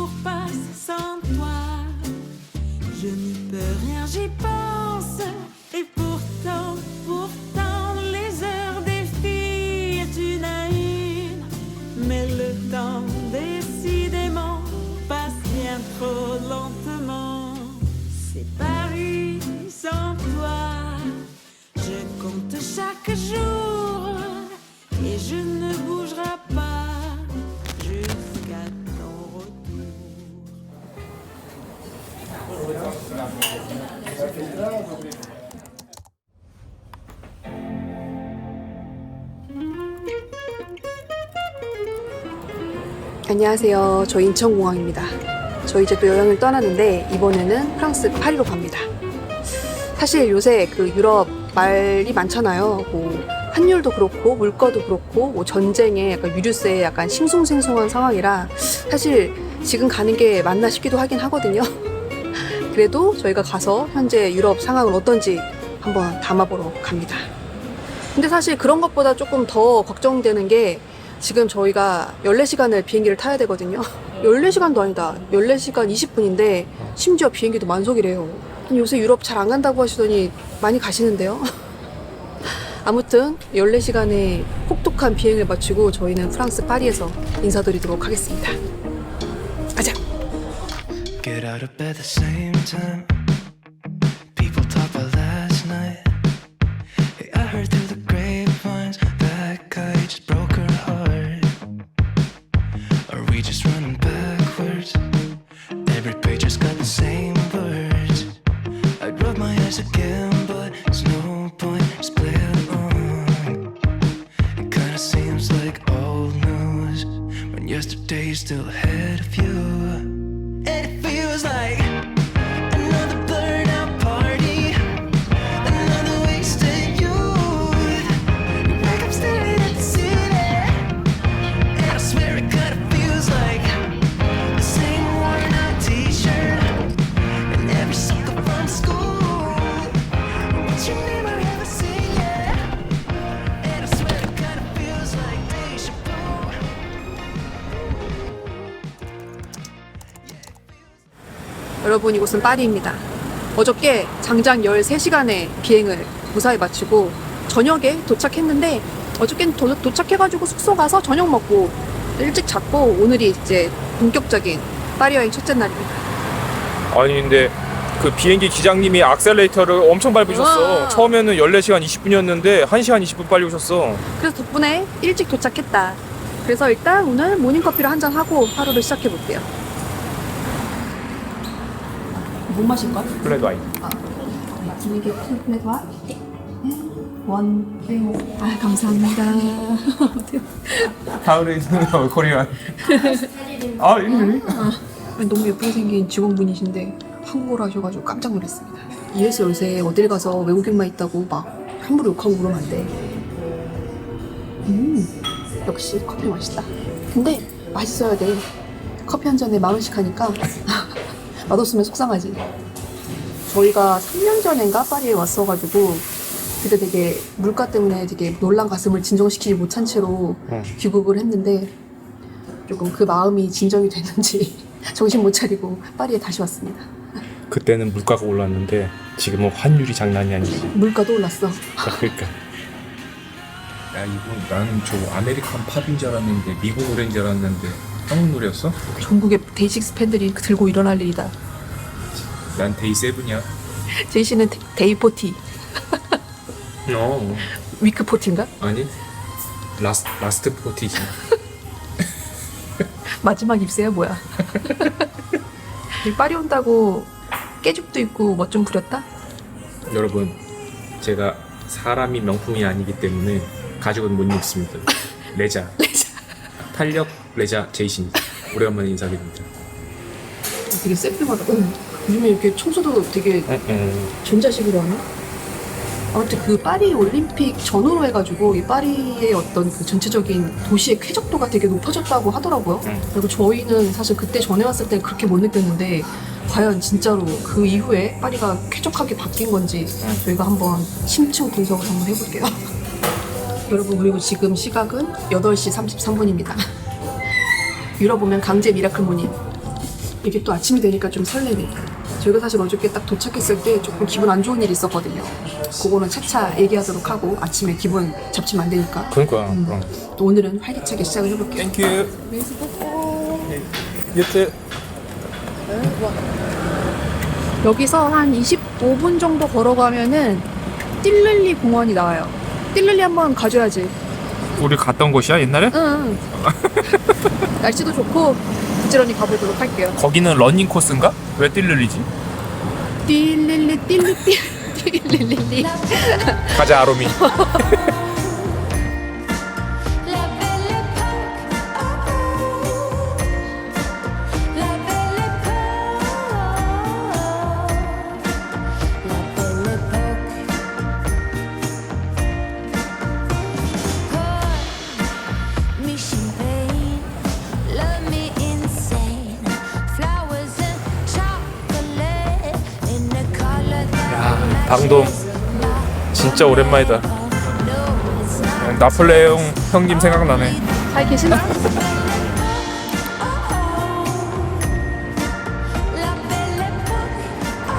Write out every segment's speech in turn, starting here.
jours passent sans toi. Je n'y peux rien, j'y pense. Et pourtant, les heures défilent une à une. Mais le temps, décidément, passe bien trop lentement. C'est Paris sans toi. Je compte chaque jour et je ne bougerai pas jusqu'à ton retour. 안녕하세요. 저 인천공항입니다. 저 이제 또 여행을 떠나는데 이번에는 프랑스 파리로 갑니다. 사실 요새 그 유럽 말이 많잖아요. 뭐 환율도 그렇고 물가도 그렇고 뭐 전쟁에 약간 유류세에 약간 싱숭생숭한 상황이라 사실 지금 가는 게 맞나 싶기도 하긴 하거든요. 그래도 저희가 가서 현재 유럽 상황은 어떤지 한번 담아보러 갑니다. 근데 사실 그런 것보다 조금 더 걱정되는 게 지금 저희가 14시간을 비행기를 타야 되거든요. 14시간도 아니다. 14시간 20분인데 심지어 비행기도 만석이래요. 요새 유럽 잘 안 간다고 하시더니 많이 가시는데요. 아무튼 14시간의 혹독한 비행을 마치고 저희는 프랑스 파리에서 인사드리도록 하겠습니다. 가자! Get out of bed the same time. People talk about last night. Hey, I heard through the grapevines that guy just broke her heart. Are we just running backwards? Every page has got the same words. I'd rub my eyes again, but there's no point. Just play along. It kinda seems like old news when yesterday's still ahead of you. And it feels like another blurred out party, another wasted youth. You wake up staring at the city, and I swear it kinda feels like the same worn out t-shirt and every sucker from school. What's your name? I haven't seen yet, and I swear it kinda feels like deja vu. 여러분, 이곳은 파리입니다. 어저께 장장 13시간의 비행을 무사히 마치고 저녁에 도착했는데 어저께는 도착해가지고 숙소 가서 저녁 먹고 일찍 잤고 오늘이 이제 본격적인 파리 여행 첫째 날입니다. 아니 근데 그 비행기 기장님이 악셀레이터를 엄청 밟으셨어. 우와. 처음에는 14시간 20분이었는데 1시간 20분 빨리 오셨어. 그래서 덕분에 일찍 도착했다. 그래서 일단 오늘 모닝커피를 한잔 하고 하루를 시작해 볼게요. 뭐 마실 거야? 플랫 와인. 이게 플랫 와인? 원 빼고. 아, 감사합니다. 하울에서 코리안. 아, really? 너무 예쁘게 생긴 직원분이신데 한국어로 하셔가지고 깜짝 놀랐습니다. 이래서 요새 어딜 가서 외국인만 있다고 막 함부로 욕하고 그러면 안 돼. 역시 커피 맛있다. 근데 맛있어야 돼. 커피 한 잔에 10,000원씩 하니까 맛없으면 속상하지. 저희가 3년 전인가 파리에 왔어가지고 그때 되게 물가 때문에 되게 놀란 가슴을 진정시키지 못한 채로 귀국을 했는데 조금 그 마음이 진정이 됐는지 정신 못 차리고 파리에 다시 왔습니다. 그때는 물가가 올랐는데 지금은 환율이 장난이 아니지. 물가도 올랐어. 그러니까. 야 이거 나는 저 아메리칸 팝인 줄 알았는데 미국 노래인 줄 알았는데 한국 노래였어? 전국의 데이식스 팬들이 들고 일어날 일이다. 난 데이 세븐이야. 제이씨는 데이 포티, 어 위크 포티인가? 아니 라스트 포티지. 마지막 입새야 뭐야? 파리 온다고 깨죽도 있고 멋 좀 부렸다? 여러분 제가 사람이 명품이 아니기 때문에 가죽은 못 입습니다. 레자 탄력 레자 제이신 오래간만에 인사드립니다. 되게 쎄플하다. 요즘에 이렇게 청소도 되게 전자식으로 하나? 아무튼 그 파리 올림픽 전후로 해가지고 이 파리의 어떤 그 전체적인 도시의 쾌적도가 되게 높아졌다고 하더라고요. 그리고 저희는 사실 그때 전에 왔을 때 그렇게 못 느꼈는데 과연 진짜로 그 이후에 파리가 쾌적하게 바뀐 건지 저희가 한번 심층 분석을 한번 해볼게요. 여러분, 그리고 지금 시각은 8시 33분입니다. 유럽 오면 강제 미라클 모닝. 이게 또 아침이 되니까 좀 설레네. 저희가 사실 어저께 딱 도착했을 때 조금 기분 안 좋은 일이 있었거든요. 그거는 차차 얘기하도록 하고 아침에 기분 잡치면 안 되니까. 그러니까. 또 오늘은 활기차게 시작을 해볼게요. 땡큐. 이때 여기서 한 25분 정도 걸어가면은 띨릴리 공원이 나와요. 띨릴리 한번 가줘야지. 우리 갔던 곳이야 옛날에? 응. 날씨도 좋고 부지런히 가보도록 할게요. 거기는 러닝 코스인가? 왜 띨릴리지? 띨릴리 띨릴리 띨릴리. 가자 아로미. La belle époque, la belle époque, la belle époque. Pour me champagne, love me insane, flowers and chocolate in the color that 방돔 진짜 오랜만이다. 나폴레옹 형님 생각나네. 잘 계시나?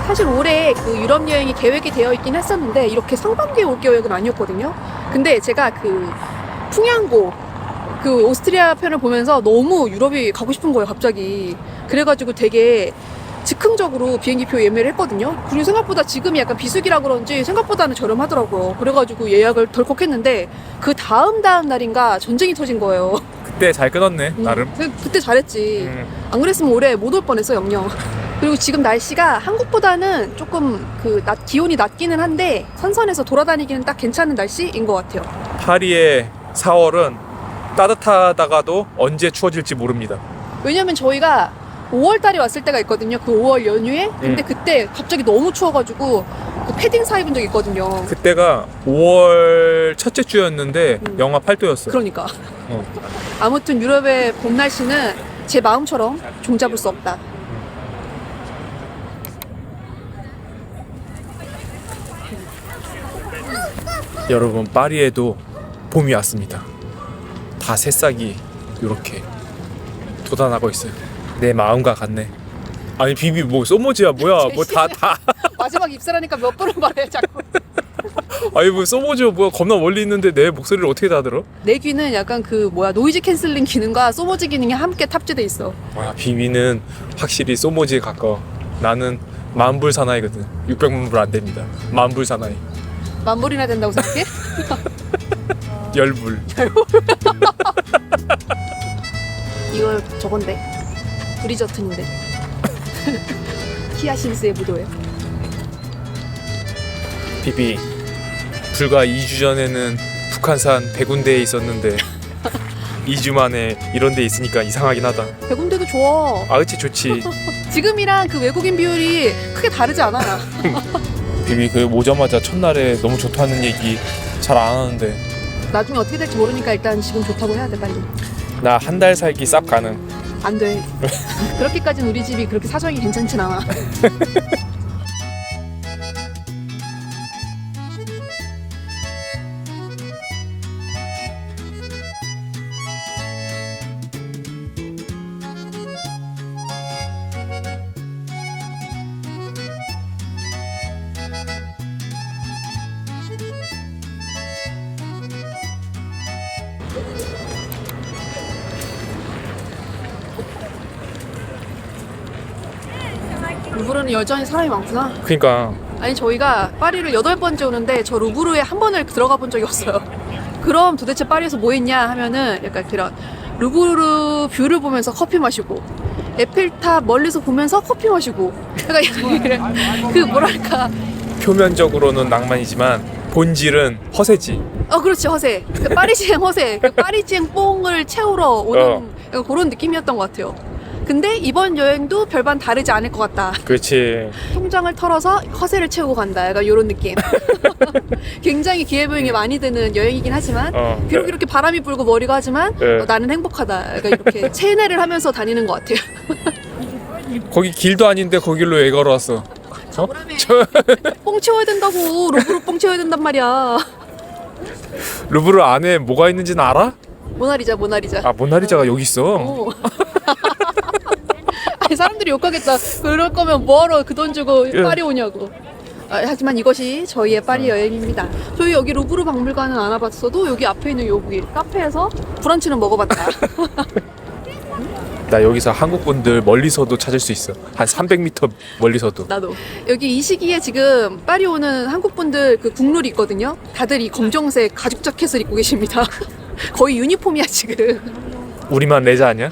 사실 올해 그 유럽 여행이 계획이 되어 있긴 했었는데 이렇게 상반기에 올 계획은 아니었거든요. 근데 제가 그 풍양고 그 오스트리아 편을 보면서 너무 유럽이 가고 싶은 거예요, 갑자기. 그래가지고 되게 즉흥적으로 비행기표 예매를 했거든요. 그리고 생각보다 지금이 약간 비수기라 그런지 생각보다는 저렴하더라고요. 그래가지고 예약을 덜컥 했는데 그 다음 날인가 전쟁이 터진 거예요. 그때 잘 끊었네 나름. 그때 잘했지. 안 그랬으면 올해 못 올 뻔했어, 영영. 그리고 지금 날씨가 한국보다는 조금 그 기온이 낮기는 한데 선선해서 돌아다니기는 딱 괜찮은 날씨인 것 같아요. 파리의 4월은 따뜻하다가도 언제 추워질지 모릅니다. 왜냐면 저희가 5월 달에 왔을 때가 있거든요. 그 5월 연휴에. 근데 그때 갑자기 너무 추워가지고 그 패딩 사 입은 적이 있거든요. 그때가 5월 첫째 주였는데 영하 8도였어. 그러니까. 아무튼 유럽의 봄 날씨는 제 마음처럼 종잡을 수 없다. 여러분 파리에도 봄이 왔습니다. 다 새싹이 이렇게 돋아나고 있어요. 내 마음과 같네. 아니 비비 뭐 소모지야 뭐야 뭐 다 마지막 입사라니까 몇 번을 말해 자꾸. 아니 뭐 소모지 뭐야 겁나 멀리 있는데 내 목소리를 어떻게 다 들어? 내 귀는 약간 그 뭐야 노이즈 캔슬링 기능과 소모지 기능이 함께 탑재돼 있어. 와 비비는 확실히 소모지에 가까워. 나는 만불 사나이거든. 600만 불 안 됩니다. 만불 사나이. 만불이나 된다고 생각해? 열불. 이거 저건데 브리저튼인데 히아신스의 무도회. 비비 불과 2주 전에는 북한산 100군데에 있었는데 2주 만에 이런 데 있으니까 이상하긴 하다. 백운대도 좋아. 아 그치 좋지. 지금이랑 그 외국인 비율이 크게 다르지 않아. 비비 그 오자마자 첫날에 너무 좋다는 얘기 잘 안 하는데 나중에 어떻게 될지 모르니까 일단 지금 좋다고 해야 돼 빨리. 나 한 달 살기 쌉 가능. 안 돼. 그렇게까지는 우리 집이 그렇게 사정이 괜찮진 않아. 루브르는 여전히 사람이 많구나. 그니까 아니 저희가 파리를 8번째 오는데 저 루브르에 한 번을 들어가 본 적이 없어요. 그럼 도대체 파리에서 뭐 했냐 하면은 약간 그런 루브르 뷰를 보면서 커피 마시고 에펠탑 멀리서 보면서 커피 마시고 약간 그 뭐랄까 표면적으로는 낭만이지만 본질은 허세지. 그렇지 허세. 그 파리지행 허세. 그 파리지행 뽕을 채우러 오는 약간 그런 느낌이었던 것 같아요. 근데 이번 여행도 별반 다르지 않을 것 같다. 그렇지. 통장을 털어서 허세를 채우고 간다. 약간 이런 느낌. 굉장히 기회비용이 많이 드는 여행이긴 하지만 비록 이렇게 바람이 불고 머리가 하지만 나는 행복하다. 약간 이렇게 체내를 하면서 다니는 것 같아요. 거기 길도 아닌데 거길로 왜 걸어왔어? 뽕 채워야 된다고. 루브르 뽕 채워야 된단 말이야. 루브르 안에 뭐가 있는지는 알아? 모나리자. 아 모나리자가 여기 있어. 오. 아니 사람들이 욕하겠다. 그럴 거면 뭐하러 그 돈 주고 파리 오냐고. 하지만 이것이 저희의 파리 여행입니다. 저희 여기 루브르 박물관은 안 와봤어도 여기 앞에 있는 여기 카페에서 브런치는 먹어봤다. 나 여기서 한국 분들 멀리서도 찾을 수 있어. 한 300m 멀리서도. 나도. 여기 이 시기에 지금 파리 오는 한국 분들 그 국룰이 있거든요. 다들 이 검정색 가죽 자켓을 입고 계십니다. 거의 유니폼이야 지금. 우리만 레자 아니야?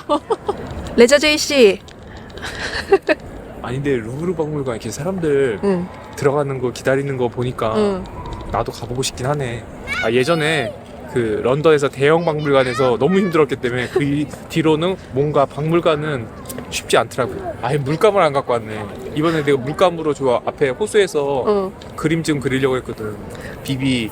레자 제이 씨. 아닌데 루브르 박물관 이렇게 사람들 응. 들어가는 거 기다리는 거 보니까 응. 나도 가보고 싶긴 하네. 예전에 그 런던에서 대형 박물관에서 너무 힘들었기 때문에 그 뒤로는 뭔가 박물관은 쉽지 않더라고. 아예 물감을 안 갖고 왔네. 이번에 내가 물감으로 앞에 호수에서 응. 그림 좀 그리려고 했거든. 비비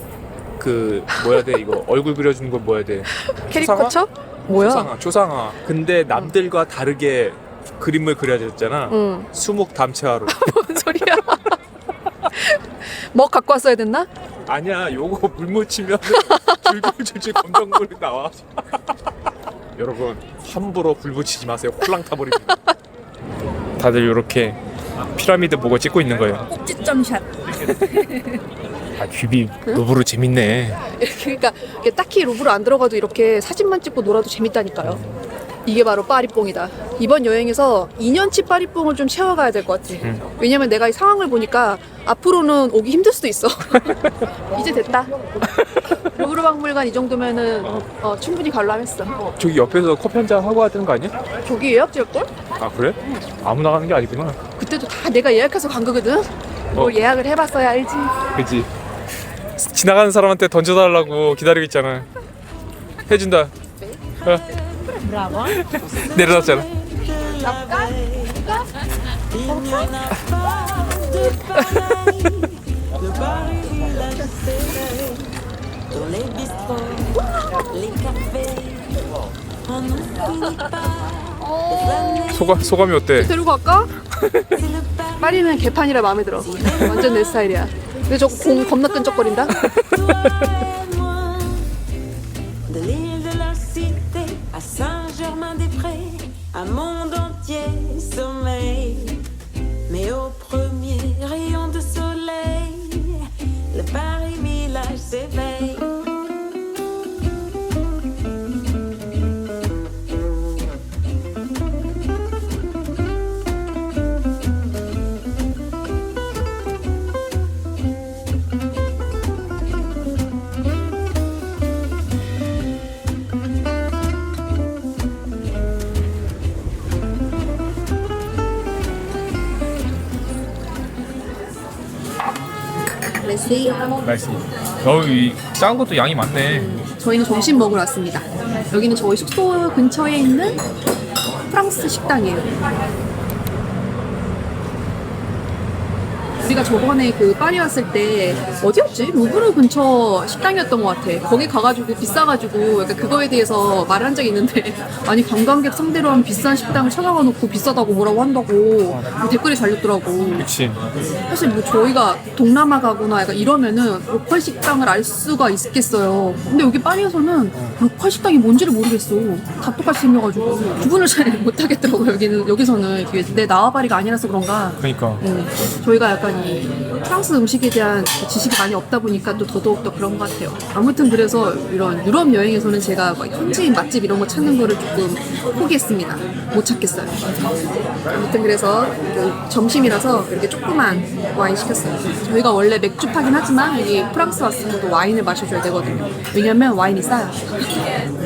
그 뭐야 돼 이거 얼굴 그려주는 건 뭐야 돼? 캐리커처? 뭐야? 초상화. 근데 남들과 다르게 그림을 그려야 됐잖아. 응. 수목 담채화로. 뭔 소리야? 뭐 갖고 왔어야 됐나? 아니야, 요거 물 묻히면 줄줄줄줄 검정물이 나와. 여러분 함부로 불 붙이지 마세요. 홀랑 타버립니다. 다들 이렇게 피라미드 보고 찍고 있는 거예요. 꼭지점샷. 뷰비 루브르 재밌네. 그러니까 이게 딱히 루브르 안 들어가도 이렇게 사진만 찍고 놀아도 재밌다니까요. 이게 바로 파리뽕이다. 이번 여행에서 2년치 파리뽕을 좀 채워가야 될 것 같아. 왜냐면 내가 이 상황을 보니까 앞으로는 오기 힘들 수도 있어. 이제 됐다. 루브르 박물관 이 정도면은 충분히 관람했어. 저기 옆에서 커피 한잔 하고 와야 되는 거 아니야? 저기 예약제일걸? 아 그래? 아무나 가는 게 아니구나. 그때도 다 내가 예약해서 간 거거든. 뭘 예약을 해봤어야 알지. 그치. 지나가는 사람한테 던져달라고 기다리고 있잖아. 해준다. 내려놨잖아. 소감이 어때? 데리고 갈까? 파리는 개판이라 마음에 들어. 완전 내 스타일이야. 근데 저거 공 겁나 끈적거린다. De l'île de la cité à Saint-Germain-des-Prés, un monde entier sommeille. Mais au premier rayon de soleil, le Paris village s'éveille. 맛있어. 여기 작은 것도 양이 많네. 저희는 점심 먹으러 왔습니다. 여기는 저희 숙소 근처에 있는 프랑스 식당이에요. 우리가 저번에 그 파리 왔을 때 어디였지? 루브르 근처 식당이었던 것 같아. 거기 가가지고 비싸가지고 약간 그거에 대해서 말을 한 적이 있는데 아니 관광객 상대로 한 비싼 식당을 찾아가 놓고 비싸다고 뭐라고 한다고 댓글이 달렸더라고. 그치. 사실 뭐 저희가 동남아 가거나 약간 이러면은 로컬 식당을 알 수가 있겠어요. 근데 여기 파리에서는 로컬 식당이 뭔지를 모르겠어. 다 똑같이 생겨가지고 구분을 잘 못하겠더라고요. 여기서는 이게 내 나와바리가 아니라서 그런가. 그러니까. 저희가 약간 이 프랑스 음식에 대한 지식이 많이 없다 보니까 또 더더욱 더 그런 것 같아요. 아무튼 그래서 이런 유럽 여행에서는 제가 막 현지인 맛집 이런 거 찾는 거를 조금 포기했습니다. 못 찾겠어요. 아무튼 그래서 점심이라서 이렇게 조그만 와인 시켰어요. 저희가 원래 맥주파긴 하지만 여기 프랑스 왔으면 와인을 마셔줘야 되거든요. 왜냐면 와인이 싸요.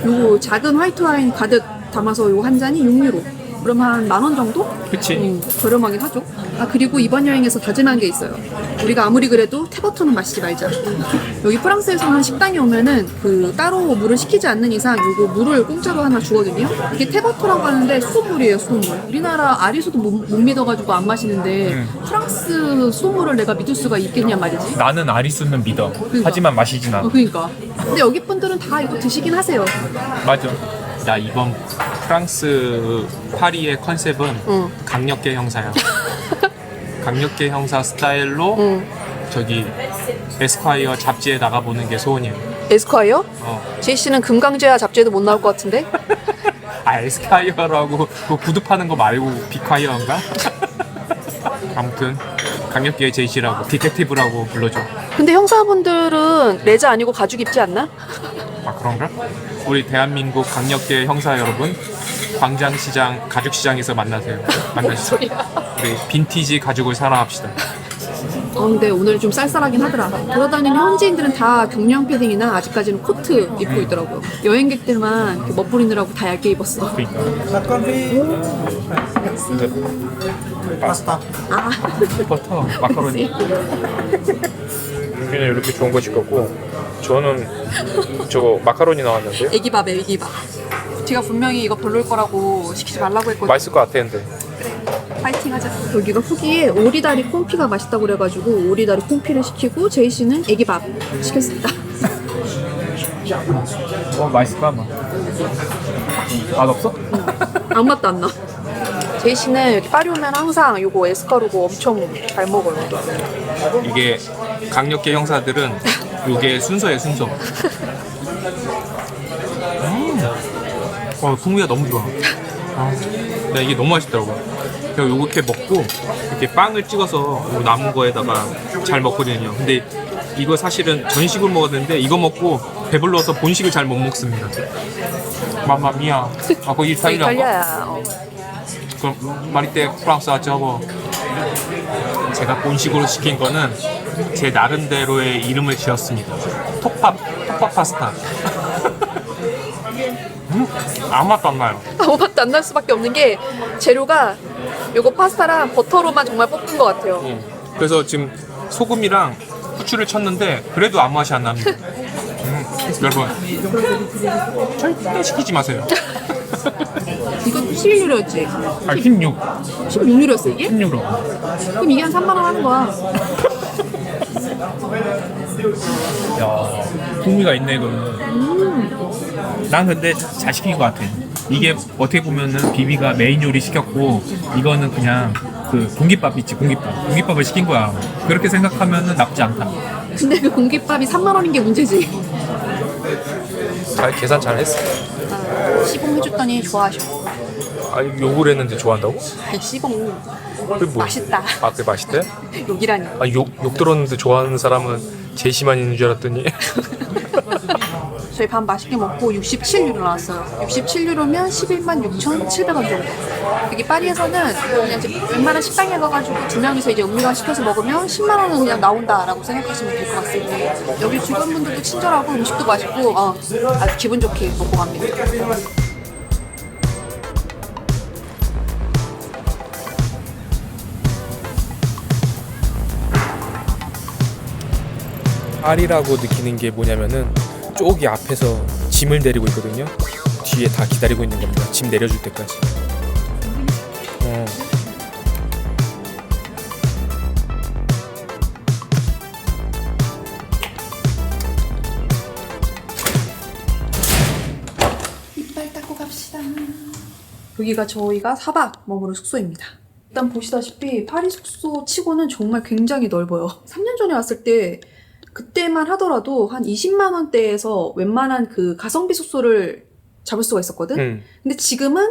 요거 작은 화이트 와인 가득 담아서 요거 한 잔이 6유로. 그럼 한 10,000원 정도? 그치. 저렴하긴 하죠. 그리고 이번 여행에서 다짐한 게 있어요. 우리가 아무리 그래도 테버톤은 마시지 말자. 여기 프랑스에서는 식당에 오면은 그 따로 물을 시키지 않는 이상 요거 물을 공짜로 하나 주거든요. 이게 테버토라고 하는데 수돗물이에요, 수돗물. 우리나라 아리수도 못 믿어가지고 안 마시는데 프랑스 수돗물을 내가 믿을 수가 있겠냐 말이지. 나는 아리수는 믿어. 하지만 마시진 않아. 그러니까. 근데 여기 분들은 다 이거 드시긴 하세요. 맞아. 나 이번 프랑스 파리의 컨셉은 강력계 형사야. 강력계 형사 스타일로 저기 에스콰이어 잡지에 나가보는 게 소원이야. 에스콰이어? 어. 제이 씨는 금강제야 잡지에도 못 나올 것 같은데? 아 에스콰이어라고 그 구두 파는 거 말고 비콰이어인가? 아무튼 강력계의 제이씨라고 디텍티브라고 불러줘. 근데 형사분들은 레자 아니고 가죽 입지 않나? 아 그런가? 우리 대한민국 강력계 형사 여러분, 광장시장 가죽시장에서 만나세요. 만나시죠. 우리 빈티지 가죽을 사랑합시다. 근데 오늘 좀 쌀쌀하긴 하더라. 돌아다니는 현지인들은 다 경량 패딩이나 아직까지는 코트 입고 있더라고요. 여행객들만 이렇게 멋부리느라고 다 얇게 입었어. 파스타, 아, 버터, 마카로니. 그냥 이렇게 좋은 거 시켰고 저는 저거 마카로니 나왔는데요. 애기밥에 애기밥. 제가 분명히 이거 별로일 거라고 시키지 말라고 했거든요. 맛있을 것 같았는데. 파이팅 하자. 여기가 후기에 오리다리 콩피가 맛있다고 그래가지고 오리다리 콩피를 시키고 제이 씨는 애기밥 시켰습니다. 맛있을까 아마. 맛없어? 아무 맛도 안 나. 제이 씨는 여기 파리 오면 항상 요거 에스카루고 엄청 잘 먹어요. 이게 강력계 형사들은 요게 순서예요 순서. 풍미가 너무 좋아. 네, 이게 너무 맛있더라고. 그래서 요거 이렇게 먹고 이렇게 빵을 찍어서 남은 거에다가 잘 먹거든요. 근데 이거 사실은 전식으로 먹었는데 이거 먹고 배불러서 본식을 잘 못 먹습니다. 맘마미야. 아, 거기 이탈리아인가? 이탈리아야. 그럼 마리떼 프랑스 아저버. 제가 본식으로 시킨 거는 제 나름대로의 이름을 지었습니다. 톱밥 파스타. 아무 맛도 안 나요. 아무 맛도 안 날 수밖에 없는 게 재료가 요거 파스타랑 버터로만 정말 볶은 것 같아요. 그래서 지금 소금이랑 후추를 쳤는데 그래도 아무 맛이 안 납니다. 여러분 절대 시키지 마세요. 이건 11유로였지? 아 16. 16유로였어 이게? 16유로. 그럼 이게 한 3만 원 하는 거야. 야, 풍미가 있네 이거는. 난 근데 잘 시킨 것 같아. 이게 어떻게 보면은 비비가 메인 요리 시켰고 이거는 그냥 그 공깃밥 있지 공깃밥을 시킨 거야. 그렇게 생각하면은 나쁘지 않다. 근데 그 공깃밥이 3만 원인 게 문제지. 잘 계산 잘 했어. 시봉해줬더니 좋아하셔. 아니 욕을 했는데 좋아한다고? 시봉. 그게 뭐? 맛있다. 아 그게 맛있대? 욕이라니. 아 욕 들었는데 좋아하는 사람은 제시만 있는 줄 알았더니. 저희 밥 맛있게 먹고 67유로 나왔어요. 67유로면 11만 6,700원 정도. 여기 파리에서는 그냥 이제 웬만한 식당에 가가지고 두 명이서 이제 음료랑 시켜서 먹으면 10만 원은 그냥 나온다라고 생각하시면 될 것 같습니다. 여기 주변 분들도 친절하고 음식도 맛있고 아주 기분 좋게 먹고 갑니다. 파리라고 느끼는 게 뭐냐면은 저기 앞에서 짐을 내리고 있거든요. 뒤에 다 기다리고 있는 겁니다. 짐 내려줄 때까지. 이빨 닦고 갑시다. 여기가 저희가 4박 머무를 숙소입니다. 일단 보시다시피 파리 숙소 치고는 정말 굉장히 넓어요. 3년 전에 왔을 때 그때만 하더라도 한 20만 원대에서 웬만한 그 가성비 숙소를 잡을 수가 있었거든? 근데 지금은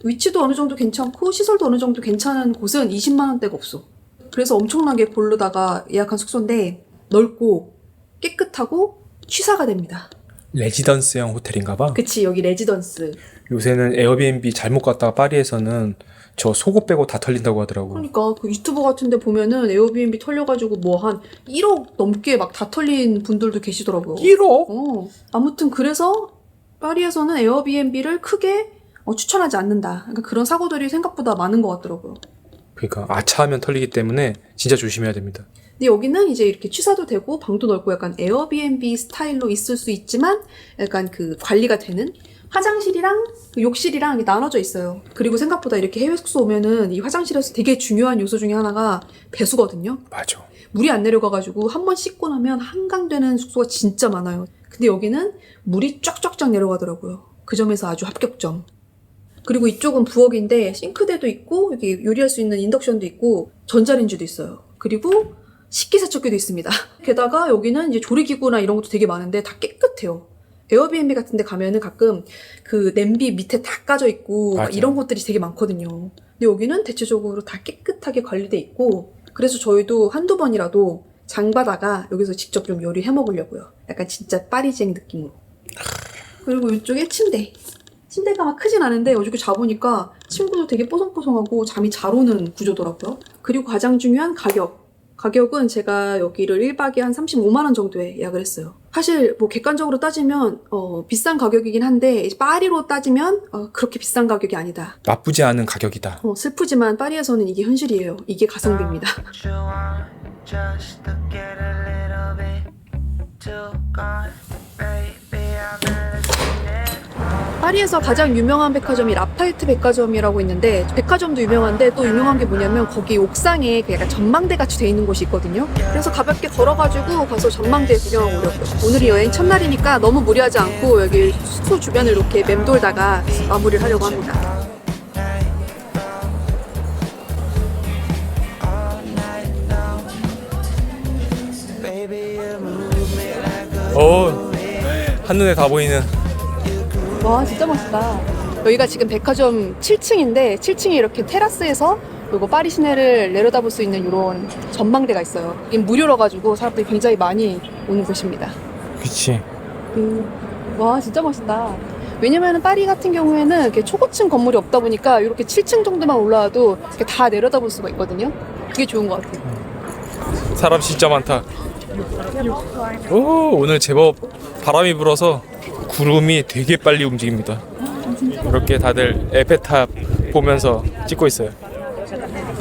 위치도 어느 정도 괜찮고 시설도 어느 정도 괜찮은 곳은 20만 원대가 없어. 그래서 엄청나게 고르다가 예약한 숙소인데 넓고 깨끗하고 취사가 됩니다. 레지던스형 호텔인가봐. 그치, 여기 레지던스. 요새는 에어비앤비 잘못 갔다가 파리에서는 저 속옷 빼고 다 털린다고 하더라고. 그러니까 그 유튜버 같은데 보면은 에어비앤비 털려가지고 뭐 한 1억 넘게 막 다 털린 분들도 계시더라고요. 1억? 아무튼 그래서 파리에서는 에어비앤비를 크게 추천하지 않는다. 그러니까 그런 사고들이 생각보다 많은 것 같더라고요. 그러니까 아차하면 털리기 때문에 진짜 조심해야 됩니다. 근데 여기는 이제 이렇게 취사도 되고 방도 넓고 약간 에어비앤비 스타일로 있을 수 있지만 약간 그 관리가 되는 화장실이랑 그 욕실이랑 나눠져 있어요. 그리고 생각보다 이렇게 해외 숙소 오면은 이 화장실에서 되게 중요한 요소 중에 하나가 배수거든요. 맞아. 물이 안 내려가가지고 한 번 씻고 나면 한강되는 숙소가 진짜 많아요. 근데 여기는 물이 쫙쫙쫙 내려가더라고요. 그 점에서 아주 합격점. 그리고 이쪽은 부엌인데 싱크대도 있고 여기 요리할 수 있는 인덕션도 있고 전자레인지도 있어요. 그리고 식기세척기도 있습니다. 게다가 여기는 이제 조리기구나 이런 것도 되게 많은데 다 깨끗해요. 에어비앤비 같은 데 가면은 가끔 그 냄비 밑에 다 까져 있고 막 맞아요. 이런 것들이 되게 많거든요. 근데 여기는 대체적으로 다 깨끗하게 관리돼 있고 그래서 저희도 한두 번이라도 장바다가 여기서 직접 좀 요리해 먹으려고요. 약간 진짜 파리쟁 느낌으로. 그리고 이쪽에 침대가 막 크진 않은데 어저께 자보니까 침구도 되게 뽀송뽀송하고 잠이 잘 오는 구조더라고요. 그리고 가장 중요한 가격은 제가 여기를 1박에 한 35만 원 정도에 예약을 했어요. 사실 뭐 객관적으로 따지면 비싼 가격이긴 한데 파리로 따지면 그렇게 비싼 가격이 아니다. 나쁘지 않은 가격이다. 슬프지만 파리에서는 이게 현실이에요. 이게 가성비입니다. What you want, just to get a little bit too gone, baby. I've never seen it. 파리에서 가장 유명한 백화점이 라파에트 백화점이라고 있는데 백화점도 유명한데 또 유명한 게 뭐냐면 거기 옥상에 그 약간 전망대 같이 돼 있는 곳이 있거든요. 그래서 가볍게 걸어가지고 가서 전망대 구경하고 오려고요. 오늘이 여행 첫날이니까 너무 무리하지 않고 여기 숙소 주변을 이렇게 맴돌다가 마무리를 하려고 합니다. 한눈에 다 보이는. 와 진짜 멋있다. 여기가 지금 백화점 7층인데 7층에 이렇게 테라스에서 그리고 파리 시내를 내려다볼 수 있는 이런 전망대가 있어요. 이게 무료라 가지고 사람들이 굉장히 많이 오는 곳입니다. 그치. 와 진짜 멋있다. 왜냐면은 파리 같은 경우에는 이렇게 초고층 건물이 없다 보니까 이렇게 7층 정도만 올라와도 이렇게 다 내려다볼 수가 있거든요. 그게 좋은 것 같아요. 사람 진짜 많다. 오늘 제법 바람이 불어서 구름이 되게 빨리 움직입니다. 이렇게 다들 에펠탑 보면서 찍고 있어요.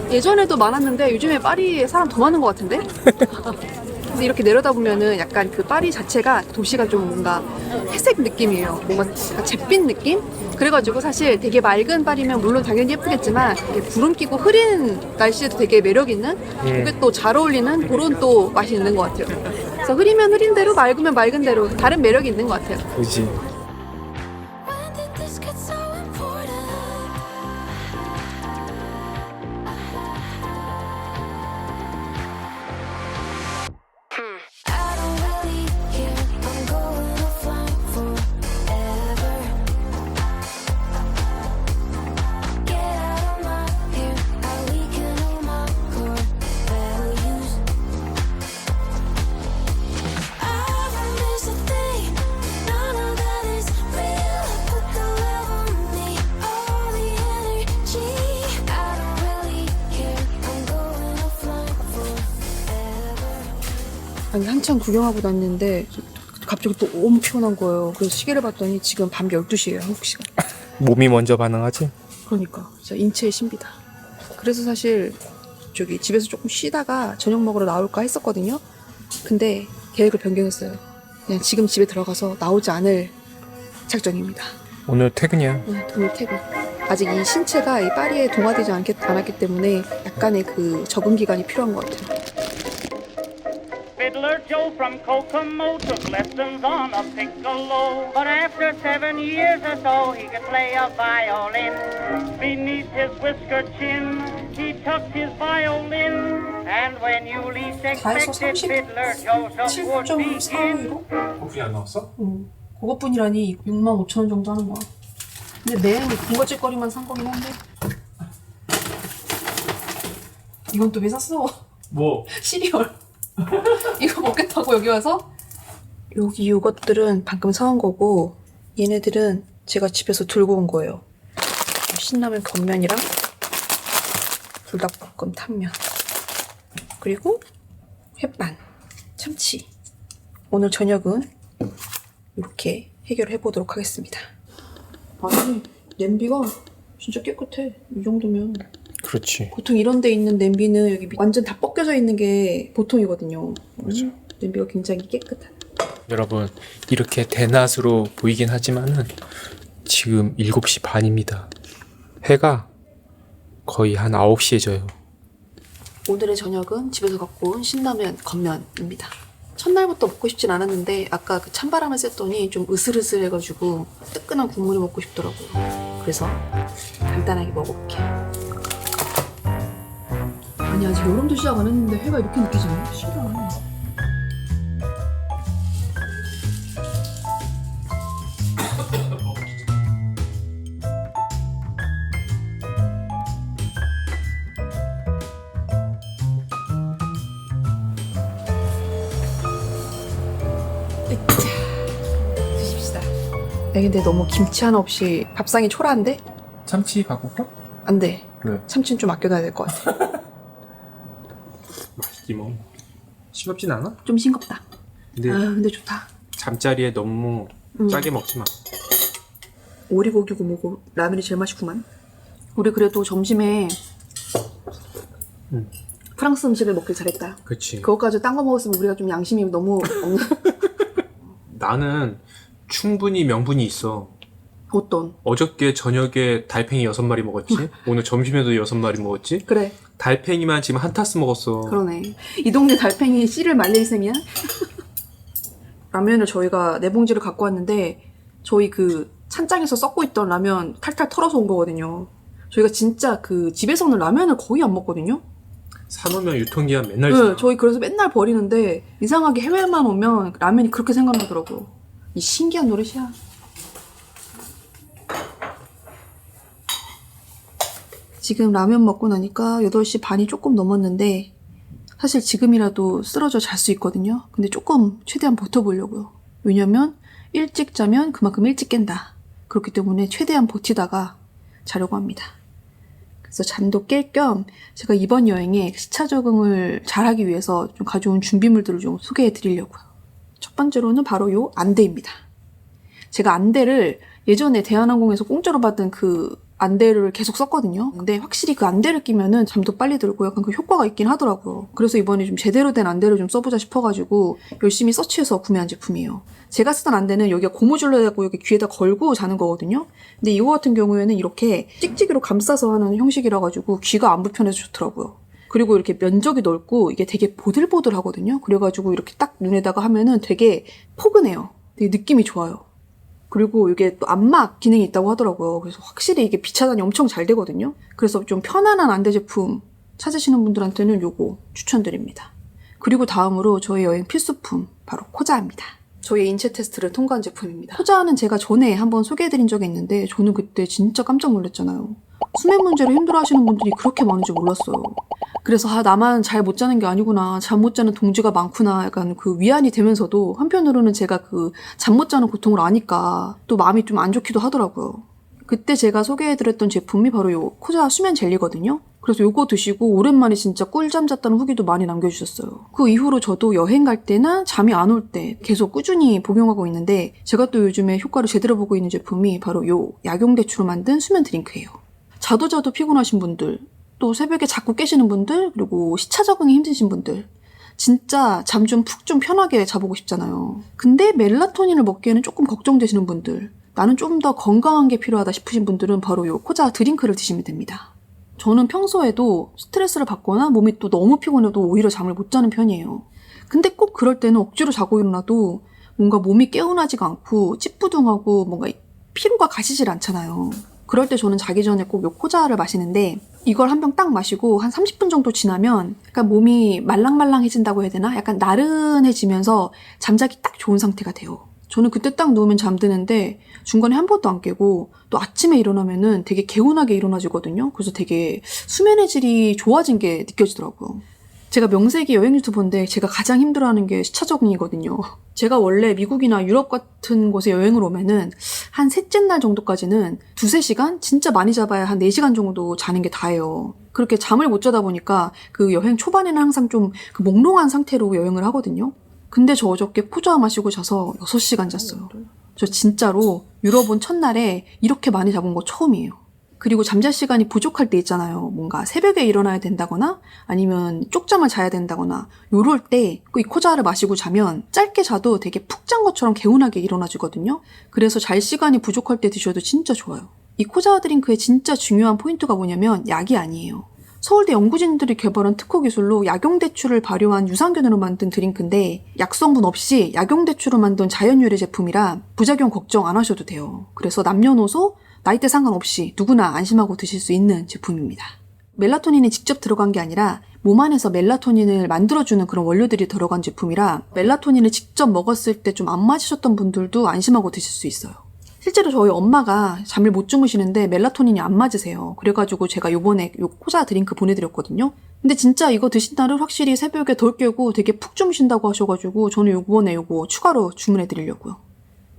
예전에도 많았는데 요즘에 파리에 사람 더 많은 것 같은데? 근데 이렇게 내려다보면은 약간 그 파리 자체가 도시가 좀 뭔가 회색 느낌이에요. 뭔가 잿빛 느낌? 그래가지고 사실 되게 맑은 파리면 물론 당연히 예쁘겠지만 이렇게 구름 끼고 흐린 날씨에도 되게 매력 있는 그게 또 잘 어울리는 그런 또 맛이 있는 것 같아요. 그래서 흐리면 흐린 대로 맑으면 맑은 대로 다른 매력이 있는 것 같아요. 그지. When did this get so important? I don't really care. I'm going offline forever. Get out of my hair. I weaken all my core values. I don't miss a thing. None of that is real. Put the love on me, all the energy. I don't really care. I'm going offline forever. 아니 한참 구경하고 다녔는데 갑자기 또 너무 피곤한 거예요. 그래서 시계를 봤더니 지금 밤 12시예요. 한국 시간. 몸이 먼저 반응하지? 그러니까 진짜 인체의 신비다. 그래서 사실 저기 집에서 조금 쉬다가 저녁 먹으러 나올까 했었거든요. 근데 계획을 변경했어요. 그냥 지금 집에 들어가서 나오지 않을 작정입니다. 오늘 퇴근이야. 오늘 퇴근. 아직 이 신체가 이 파리에 동화되지 않았기 때문에 약간의 그 적응 기간이 필요한 것 같아요. Fiddler Joe from Kokomo took lessons on a piccolo. But after 7 years or so, he could play a violin. Beneath his whisker chin, he tucked his violin. And when you least expected, Fiddler Joseph would begin. 7.45유로? 커피 안 나왔어? 그것뿐이라니 65,000원 정도 하는 거야. 근데 맨 군것질거리만 산 거긴 한데 이건 또 왜 샀어? 뭐? 시리얼. 이거 먹겠다고 여기 와서? 여기 이것들은 방금 사온 거고 얘네들은 제가 집에서 들고 온 거예요. 신라면 겉면이랑 불닭볶음 탕면 그리고 햇반, 참치. 오늘 저녁은 이렇게 해결해 보도록 하겠습니다. 아니 냄비가 진짜 깨끗해. 이 정도면. 그렇지. 보통 이런 데 있는 냄비는 여기 완전 다 벗겨져 있는 게 보통이거든요. 맞아. 냄비가 굉장히 깨끗한. 여러분 이렇게 대낮으로 보이긴 하지만은 지금 7시 반입니다. 해가 거의 한 9시에 져요. 오늘의 저녁은 집에서 갖고 온 신라면 겉면입니다. 첫날부터 먹고 싶진 않았는데 아까 그 찬바람을 쐈더니 좀 으슬으슬해가지고 뜨끈한 국물이 먹고 싶더라고요. 그래서 간단하게 먹어볼게요. 아니 아직 여름도 시작 안 했는데 해가 이렇게 늦게 지네? 신기하네. 근데 너무 김치 하나 없이 밥상이 초라한데? 참치 바꿀까? 안 돼. 왜? 참치는 좀 아껴놔야 될 것 같아. 맛있지 뭐. 싱겁진 않아? 좀 싱겁다. 근데 근데 좋다. 잠자리에 너무 짜게 먹지 마. 오리고기고 뭐고 라면이 제일 맛있구만. 우리 그래도 점심에 프랑스 음식을 먹길 잘했다. 그치. 그것까지 딴 거 먹었으면 우리가 좀 양심이 너무 없는. 나는 충분히 명분이 있어. 어떤? 어저께 저녁에 달팽이 6마리 먹었지? 오늘 점심에도 6마리 먹었지? 그래. 달팽이만 지금 한 타스 먹었어. 그러네. 이 동네 달팽이 씨를 말릴 셈이야? 라면을 저희가 4봉지를 갖고 왔는데 저희 그 찬장에서 썩고 있던 라면 탈탈 털어서 온 거거든요. 저희가 진짜 그 집에서는 라면을 거의 안 먹거든요. 사놓으면 유통기한 맨날 네, 지나. 저희 그래서 맨날 버리는데 이상하게 해외만 오면 라면이 그렇게 생각나더라고요. 이 신기한 노릇이야. 지금 라면 먹고 나니까 8시 반이 조금 넘었는데 사실 지금이라도 쓰러져 잘 수 있거든요. 근데 조금 최대한 버텨보려고요. 왜냐면 일찍 자면 그만큼 일찍 깬다. 그렇기 때문에 최대한 버티다가 자려고 합니다. 그래서 잠도 깰 겸 제가 이번 여행에 시차 적응을 잘하기 위해서 좀 가져온 준비물들을 좀 소개해 드리려고요. 첫 번째로는 바로 요 안대입니다. 제가 안대를 예전에 대한항공에서 공짜로 받은 그 안대를 계속 썼거든요. 근데 확실히 그 안대를 끼면은 잠도 빨리 들고 약간 그 효과가 있긴 하더라고요. 그래서 이번에 좀 제대로 된 안대를 좀 써보자 싶어가지고 열심히 서치해서 구매한 제품이에요. 제가 쓰던 안대는 여기가 고무줄로 여기 귀에다 걸고 자는 거거든요. 근데 이거 같은 경우에는 이렇게 찍찍이로 감싸서 하는 형식이라 가지고 귀가 안 불편해서 좋더라고요. 그리고 이렇게 면적이 넓고 이게 되게 보들보들하거든요. 그래가지고 이렇게 딱 눈에다가 하면은 되게 포근해요. 되게 느낌이 좋아요. 그리고 이게 또 안막 기능이 있다고 하더라고요. 그래서 확실히 이게 비 차단이 엄청 잘 되거든요. 그래서 좀 편안한 안대 제품 찾으시는 분들한테는 요거 추천드립니다. 그리고 다음으로 저희 여행 필수품 바로 코자입니다. 저희 인체 테스트를 통과한 제품입니다. 코자는 제가 전에 한번 소개해드린 적이 있는데 저는 그때 진짜 깜짝 놀랐잖아요. 수면 문제로 힘들어하시는 분들이 그렇게 많은 줄 몰랐어요. 그래서 나만 잘 못 자는 게 아니구나, 잠 못 자는 동지가 많구나 약간 그 위안이 되면서도 한편으로는 제가 그 잠 못 자는 고통을 아니까 또 마음이 좀 안 좋기도 하더라고요. 그때 제가 소개해드렸던 제품이 바로 요 코자 수면 젤리거든요. 그래서 요거 드시고 오랜만에 진짜 꿀잠 잤다는 후기도 많이 남겨주셨어요. 그 이후로 저도 여행 갈 때나 잠이 안 올 때 계속 꾸준히 복용하고 있는데 제가 또 요즘에 효과를 제대로 보고 있는 제품이 바로 요 약용대추로 만든 수면 드링크예요. 자도 피곤하신 분들, 또 새벽에 자꾸 깨시는 분들, 그리고 시차 적응이 힘드신 분들 진짜 잠 좀 푹 좀 편하게 자보고 싶잖아요. 근데 멜라토닌을 먹기에는 조금 걱정되시는 분들, 나는 좀 더 건강한 게 필요하다 싶으신 분들은 바로 요 코자 드링크를 드시면 됩니다. 저는 평소에도 스트레스를 받거나 몸이 또 너무 피곤해도 오히려 잠을 못 자는 편이에요. 근데 꼭 그럴 때는 억지로 자고 일어나도 뭔가 몸이 개운하지가 않고 찌뿌둥하고 뭔가 피로가 가시질 않잖아요. 그럴 때 저는 자기 전에 꼭 요 코자를 마시는데 이걸 한 병 딱 마시고 한 30분 정도 지나면 약간 몸이 말랑말랑해진다고 해야 되나? 약간 나른해지면서 잠자기 딱 좋은 상태가 돼요. 저는 그때 딱 누우면 잠드는데 중간에 한 번도 안 깨고 또 아침에 일어나면은 되게 개운하게 일어나지거든요. 그래서 되게 수면의 질이 좋아진 게 느껴지더라고요. 제가 명색이 여행 유튜버인데 제가 가장 힘들어하는 게 시차 적응이거든요. 제가 원래 미국이나 유럽 같은 곳에 여행을 오면은 한 셋째 날 정도까지는 2-3시간? 진짜 많이 잡아야 한 4시간 정도 자는 게 다예요. 그렇게 잠을 못 자다 보니까 그 여행 초반에는 항상 좀 그 몽롱한 상태로 여행을 하거든요. 근데 저 어저께 코자 마시고 자서 6시간 잤어요. 저 진짜로 유럽 온 첫날에 이렇게 많이 잡은 거 처음이에요. 그리고 잠잘 시간이 부족할 때 있잖아요. 뭔가 새벽에 일어나야 된다거나 아니면 쪽잠을 자야 된다거나 요럴 때 이 코자를 마시고 자면 짧게 자도 되게 푹 잔 것처럼 개운하게 일어나지거든요. 그래서 잘 시간이 부족할 때 드셔도 진짜 좋아요. 이 코자 드링크의 진짜 중요한 포인트가 뭐냐면 약이 아니에요. 서울대 연구진들이 개발한 특허 기술로 약용대추를 발효한 유산균으로 만든 드링크인데 약성분 없이 약용대추로 만든 자연유래 제품이라 부작용 걱정 안 하셔도 돼요. 그래서 남녀노소 나이대 상관없이 누구나 안심하고 드실 수 있는 제품입니다. 멜라토닌이 직접 들어간 게 아니라 몸 안에서 멜라토닌을 만들어주는 그런 원료들이 들어간 제품이라 멜라토닌을 직접 먹었을 때 좀 안 맞으셨던 분들도 안심하고 드실 수 있어요. 실제로 저희 엄마가 잠을 못 주무시는데 멜라토닌이 안 맞으세요. 그래가지고 제가 요번에 요 코자 드링크 보내드렸거든요. 근데 진짜 이거 드신 날은 확실히 새벽에 덜 깨고 되게 푹 주무신다고 하셔가지고 저는 요번에 요거 추가로 주문해드리려고요.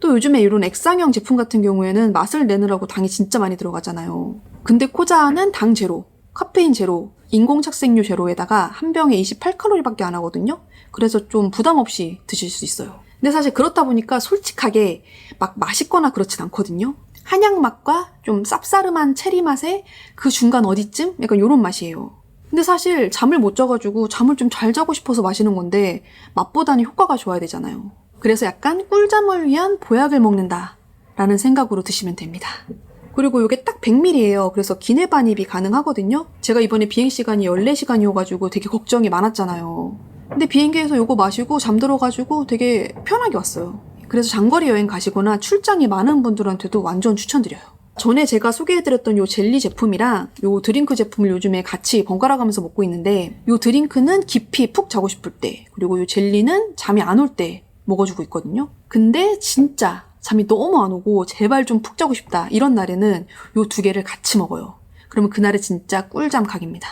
또 요즘에 이런 액상형 제품 같은 경우에는 맛을 내느라고 당이 진짜 많이 들어가잖아요. 근데 코자는 당 제로, 카페인 제로, 인공착색류 제로에다가 한 병에 28칼로리밖에 안 하거든요. 그래서 좀 부담 없이 드실 수 있어요. 근데 사실 그렇다 보니까 솔직하게 막 맛있거나 그렇진 않거든요. 한약 맛과 좀 쌉싸름한 체리 맛의 그 중간 어디쯤? 약간 요런 맛이에요. 근데 사실 잠을 못 자가지고 잠을 좀 잘 자고 싶어서 마시는 건데 맛보다는 효과가 좋아야 되잖아요. 그래서 약간 꿀잠을 위한 보약을 먹는다 라는 생각으로 드시면 됩니다. 그리고 이게 딱 100ml예요. 그래서 기내 반입이 가능하거든요. 제가 이번에 비행시간이 14시간이어가지고 되게 걱정이 많았잖아요. 근데 비행기에서 이거 마시고 잠들어가지고 되게 편하게 왔어요. 그래서 장거리 여행 가시거나 출장이 많은 분들한테도 완전 추천드려요. 전에 제가 소개해드렸던 요 젤리 제품이랑 요 드링크 제품을 요즘에 같이 번갈아 가면서 먹고 있는데 요 드링크는 깊이 푹 자고 싶을 때, 그리고 요 젤리는 잠이 안 올 때 먹어주고 있거든요. 근데 진짜 잠이 너무 안 오고 제발 좀 푹 자고 싶다 이런 날에는 요 두 개를 같이 먹어요. 그러면 그날은 진짜 꿀잠 각입니다.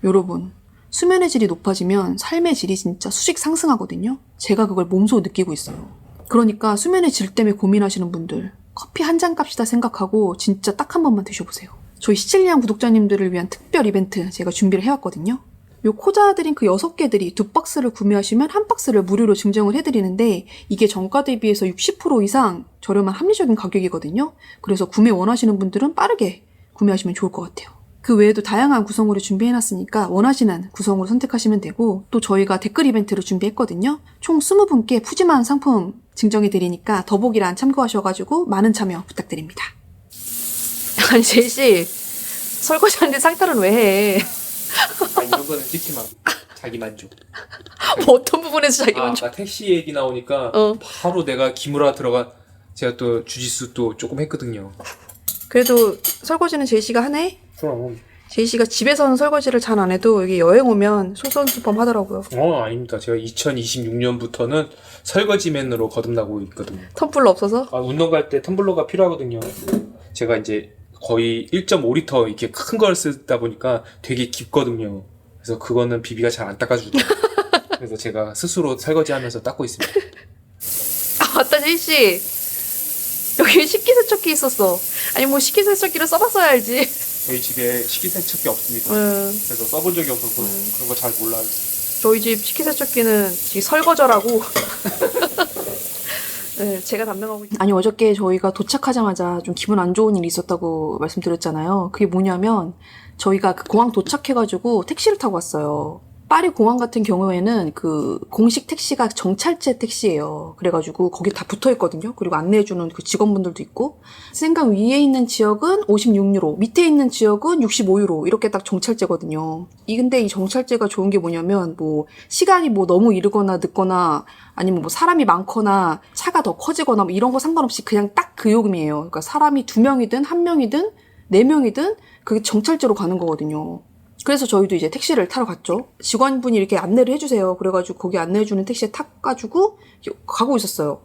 여러분, 수면의 질이 높아지면 삶의 질이 진짜 수직 상승하거든요. 제가 그걸 몸소 느끼고 있어요. 그러니까 수면의 질 때문에 고민하시는 분들, 커피 한 잔 값이다 생각하고 진짜 딱 한 번만 드셔보세요. 저희 시칠리안 구독자님들을 위한 특별 이벤트 제가 준비를 해왔거든요. 요 코자 드링크 6개들이 2박스를 구매하시면 1박스를 무료로 증정을 해드리는데 이게 정가 대비해서 60% 이상 저렴한 합리적인 가격이거든요. 그래서 구매 원하시는 분들은 빠르게 구매하시면 좋을 것 같아요. 그 외에도 다양한 구성으로 준비해놨으니까 원하시는 구성으로 선택하시면 되고, 또 저희가 댓글 이벤트를 준비했거든요. 총 20분께 푸짐한 상품 증정해드리니까 더보기란 참고하셔가지고 많은 참여 부탁드립니다. 아니 제이씨, 설거지하는데 상탈은 왜 해? 아니, 이런 거는 찍지 마. 자기 만족. 뭐 어떤 부분에서 자기 만족? 아까 택시 얘기 나오니까 바로 내가 기무라 들어가. 제가 또 주짓수 또 조금 했거든요. 그래도 설거지는 제이씨가 하네? 그럼. 제이씨가 집에서는 설거지를 잘 안 해도 여기 여행 오면 솔선수범 하더라고요. 아닙니다. 제가 2026년부터는 설거지맨으로 거듭나고 있거든요. 텀블러 없어서? 운동 갈 때 텀블러가 필요하거든요. 제가 이제 거의 1.5리터 이렇게 큰 걸 쓰다 보니까 되게 깊거든요. 그래서 그거는 비비가 잘 안 닦아주더라고요. 그래서 제가 스스로 설거지하면서 닦고 있습니다. 아 맞다 제이씨, 여기 식기세척기 있었어. 아니 뭐 식기세척기를 써봤어야 알지. 저희 집에 식기세척기 없습니다. 그래서 써본 적이 없어서 그런 거 잘 몰라요. 저희 집 식기세척기는 설거저라고. 네, 제가 담당하고 아니 어저께 저희가 도착하자마자 좀 기분 안 좋은 일이 있었다고 말씀드렸잖아요. 그게 뭐냐면 저희가 그 공항 도착해가지고 택시를 타고 왔어요. 파리 공항 같은 경우에는 그 공식 택시가 정찰제 택시예요. 그래가지고 거기 다 붙어있거든요. 그리고 안내해주는 그 직원분들도 있고, 생강 위에 있는 지역은 56유로, 밑에 있는 지역은 65유로 이렇게 딱 정찰제거든요. 근데 이 정찰제가 좋은 게 뭐냐면 뭐 시간이 뭐 너무 이르거나 늦거나 아니면 뭐 사람이 많거나 차가 더 커지거나 뭐 이런 거 상관없이 그냥 딱 그 요금이에요. 그러니까 사람이 2명이든 1명이든 4명이든 그게 정찰제로 가는 거거든요. 그래서 저희도 이제 택시를 타러 갔죠. 직원분이 이렇게 안내를 해주세요. 그래가지고 거기 안내해주는 택시에 타가지고 가고 있었어요.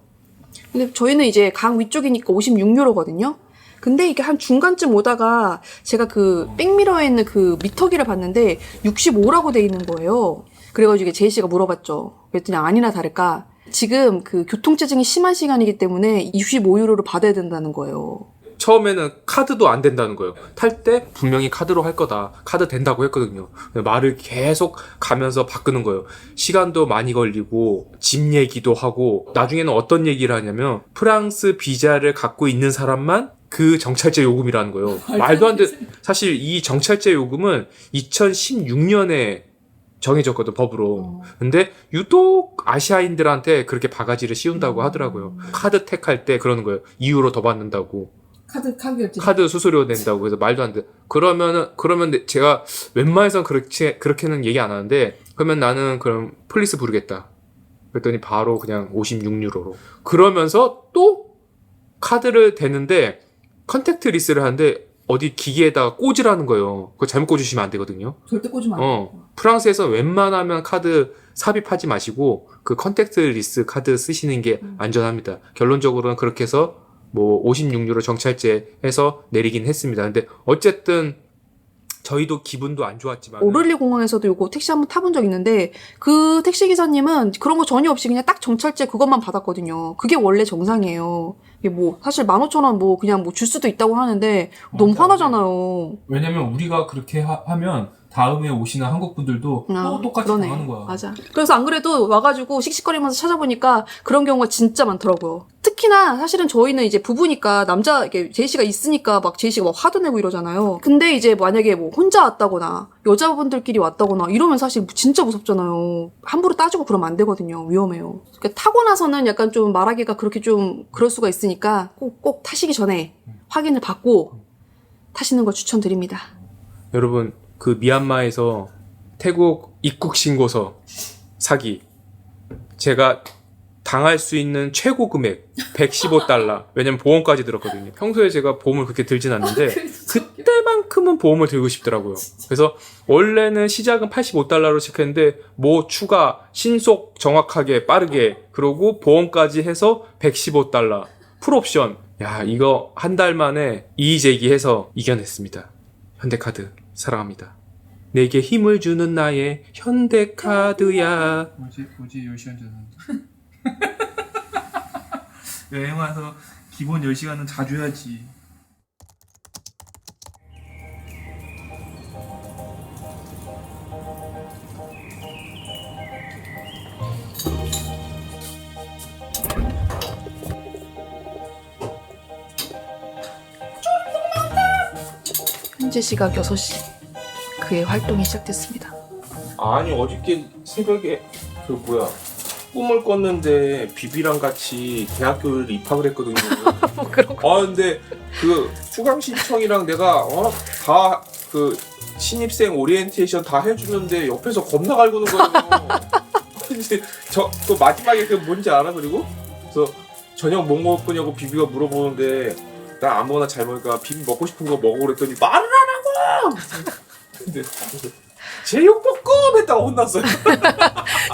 근데 저희는 이제 강 위쪽이니까 56유로거든요. 근데 이게 한 중간쯤 오다가 제가 그 백미러에 있는 그 미터기를 봤는데 65라고 돼 있는 거예요. 그래가지고 이게 제이씨가 물어봤죠. 그랬더니 아니나 다를까 지금 그 교통체증이 심한 시간이기 때문에 65유로를 받아야 된다는 거예요. 처음에는 카드도 안 된다는 거예요. 탈 때 분명히 카드로 할 거다. 카드 된다고 했거든요. 말을 계속 가면서 바꾸는 거예요. 시간도 많이 걸리고 집 얘기도 하고, 나중에는 어떤 얘기를 하냐면 프랑스 비자를 갖고 있는 사람만 그 정찰제 요금이라는 거예요. 말도 안 돼. 사실 이 정찰제 요금은 2016년에 정해졌거든, 법으로. 근데 유독 아시아인들한테 그렇게 바가지를 씌운다고 하더라고요. 카드 택할 때 그러는 거예요. 이유로 더 받는다고. 카드 수수료 낸다고. 그래서 말도 안 돼. 그러면 제가 웬만해선 그렇게는 얘기 안 하는데, 그러면 나는 그럼 폴리스 부르겠다. 그랬더니 바로 그냥 56유로로. 그러면서 또 카드를 대는데 컨택트 리스를 하는데 어디 기기에다가 꽂으라는 거예요. 그거 잘못 꽂으시면 안 되거든요. 절대 꽂으면 안 돼요. 프랑스에서 웬만하면 카드 삽입하지 마시고 그 컨택트 리스 카드 쓰시는 게 안전합니다. 결론적으로는 그렇게 해서 뭐 56유로 정찰제 해서 내리긴 했습니다. 근데 어쨌든 저희도 기분도 안 좋았지만 오를리 공항에서도 요거 택시 한번 타본 적 있는데 그 택시 기사님은 그런 거 전혀 없이 그냥 딱 정찰제 그것만 받았거든요. 그게 원래 정상이에요. 이게 뭐 사실 15,000원 뭐 그냥 뭐 줄 수도 있다고 하는데 너무 화나잖아요. 왜냐면 우리가 그렇게 하면 다음에 오시는 한국 분들도 또 똑같이 그러네. 당하는 거야. 맞아. 그래서 안 그래도 와가지고 씩씩거리면서 찾아보니까 그런 경우가 진짜 많더라고요. 특히나 사실은 저희는 이제 부부니까 남자 이렇게 제이 씨가 있으니까 막 제이 씨가 막 화도 내고 이러잖아요. 근데 이제 만약에 뭐 혼자 왔다거나 여자분들끼리 왔다거나 이러면 사실 진짜 무섭잖아요. 함부로 따지고 그러면 안 되거든요. 위험해요. 그러니까 타고 나서는 약간 좀 말하기가 그렇게 좀 그럴 수가 있으니까 꼭 타시기 전에 확인을 받고 타시는 걸 추천드립니다. 여러분 그 미얀마에서 태국 입국 신고서 사기 제가 당할 수 있는 최고 금액 115달러. 왜냐면 보험까지 들었거든요. 평소에 제가 보험을 그렇게 들진 않는데 그때만큼은 보험을 들고 싶더라고요. 그래서 원래는 시작은 85달러로 시작했는데 뭐 추가, 신속, 정확하게, 빠르게 그러고 보험까지 해서 115달러. 풀옵션. 야, 이거 한 달 만에 이의제기해서 이겨냈습니다. 현대카드 사랑합니다. 내게 힘을 주는 나의 현대카드야. 뭐지 10시간 전에 여행 와서 기본 10시간은 자주 해야지. 현재 시각 6시. 그의 활동이 시작됐습니다. 아니 어저께 새벽에 그 뭐야 꿈을 꿨는데 비비랑 같이 대학교를 입학을 했거든요. 뭐 그런 거. 아 근데 그 수강 신청이랑 내가 다 그 신입생 오리엔테이션 다 해주는데 옆에서 겁나 갈구는 거예요. 이제 그 마지막에 그 뭔지 알아? 그리고 그래서 저녁 뭐 먹을 거냐고 비비가 물어보는데 나 아무거나 잘 먹으니까 비비 먹고 싶은 거 먹어 그랬더니 말을 안 하고. 근데 제육볶음 했다고 혼났어요.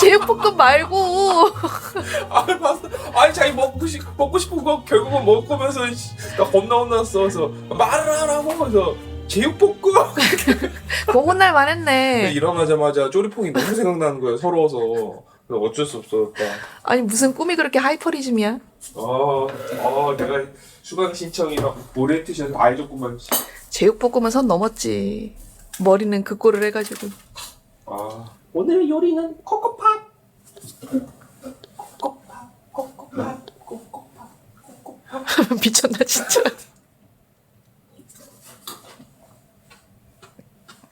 제육볶음 말고. 아니 자기 먹고 싶은 거 결국은 먹을 거면서 나 겁나 혼났어. 그래서 말을 하라고. 그래서 제육볶음. 그거 혼날 만했네. 일어나자마자 쪼리퐁이 너무 생각나는 거예요. 서러워서. 그래서 어쩔 수 없었다. 아니 무슨 꿈이 그렇게 하이퍼리즘이야? 내가 수강 신청이랑 오리엔테이션 다 해줬구만. 제육볶음은 선 넘었지. 머리는 그 꼴을 해가지고. 오늘 요리는 코코팝. 미쳤나 진짜.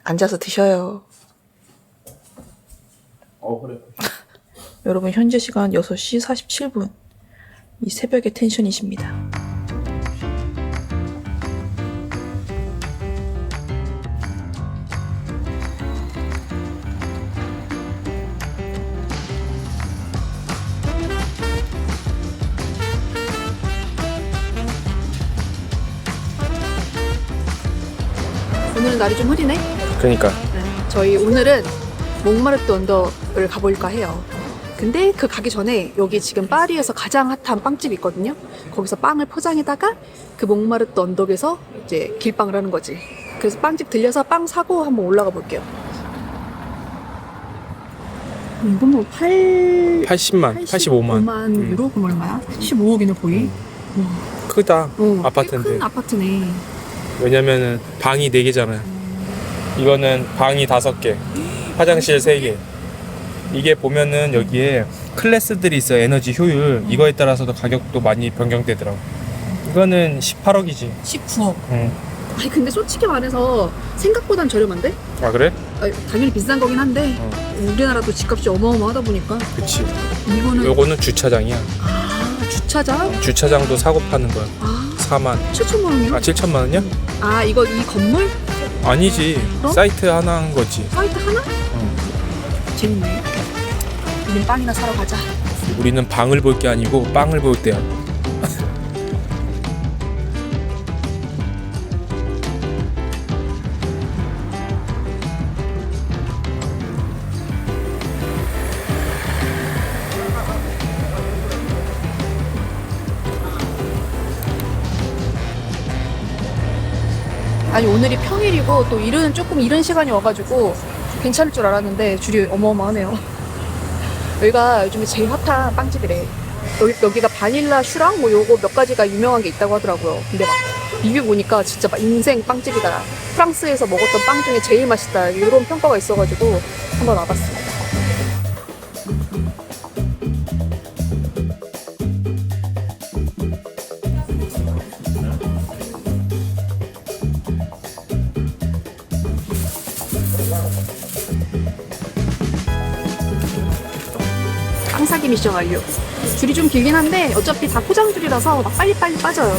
앉아서 드셔요. 그래. 여러분 현재 시간 6시 47분. 이 새벽의 텐션이십니다. 오늘은 날이 좀 흐리네? 그러니까 저희 오늘은 몽마르트 언덕을 가볼까 해요. 근데 그 가기 전에 여기 지금 파리에서 가장 핫한 빵집이 있거든요. 거기서 빵을 포장해다가 그 몽마르트 언덕에서 이제 길빵을 하는 거지. 그래서 빵집 들려서 빵 사고 한번 올라가 볼게요. 이건 뭐 80만, 85만. 85만 유로? 그럼 얼마야? 15억이네 거의. 크다. 꽤 아파트인데. 큰 아파트네. 왜냐면은 방이 4개잖아요. 이거는 방이 5개, 화장실 3개. 이게 보면은 여기에 클래스들이 있어요. 에너지 효율. 이거에 따라서도 가격도 많이 변경되더라고. 이거는 18억이지. 19억. 응. 아니 근데 솔직히 말해서 생각보단 저렴한데? 아 그래? 당연히 비싼 거긴 한데 우리나라도 집값이 어마어마하다 보니까 그치. 이거는 요거는 주차장이야. 주차장? 주차장도 사고 파는 거야. 4만. 7천만 원이요? 7천만 원이야? 이거 이 건물? 아니지. 그럼? 사이트 하나 한 거지. 사이트 하나? 재밌네. 우린 빵이나 사러 가자. 우리는 방을 볼 게 아니고 빵을 볼 때야. 아니 오늘이 평일 평일이고 또 일은 조금 이른 시간이 와가지고 괜찮을 줄 알았는데 줄이 어마어마하네요. 여기가 요즘에 제일 핫한 빵집이래. 여기가 바닐라 슈랑 뭐 요거 몇 가지가 유명한 게 있다고 하더라고요. 근데 막 리뷰 보니까 진짜 막 인생 빵집이다. 프랑스에서 먹었던 빵 중에 제일 맛있다. 이런 평가가 있어가지고 한번 와봤습니다. 빵 사기 미션 완료. 줄이 좀 길긴 한데 어차피 다 포장줄이라서 막 빨리빨리 빠져요.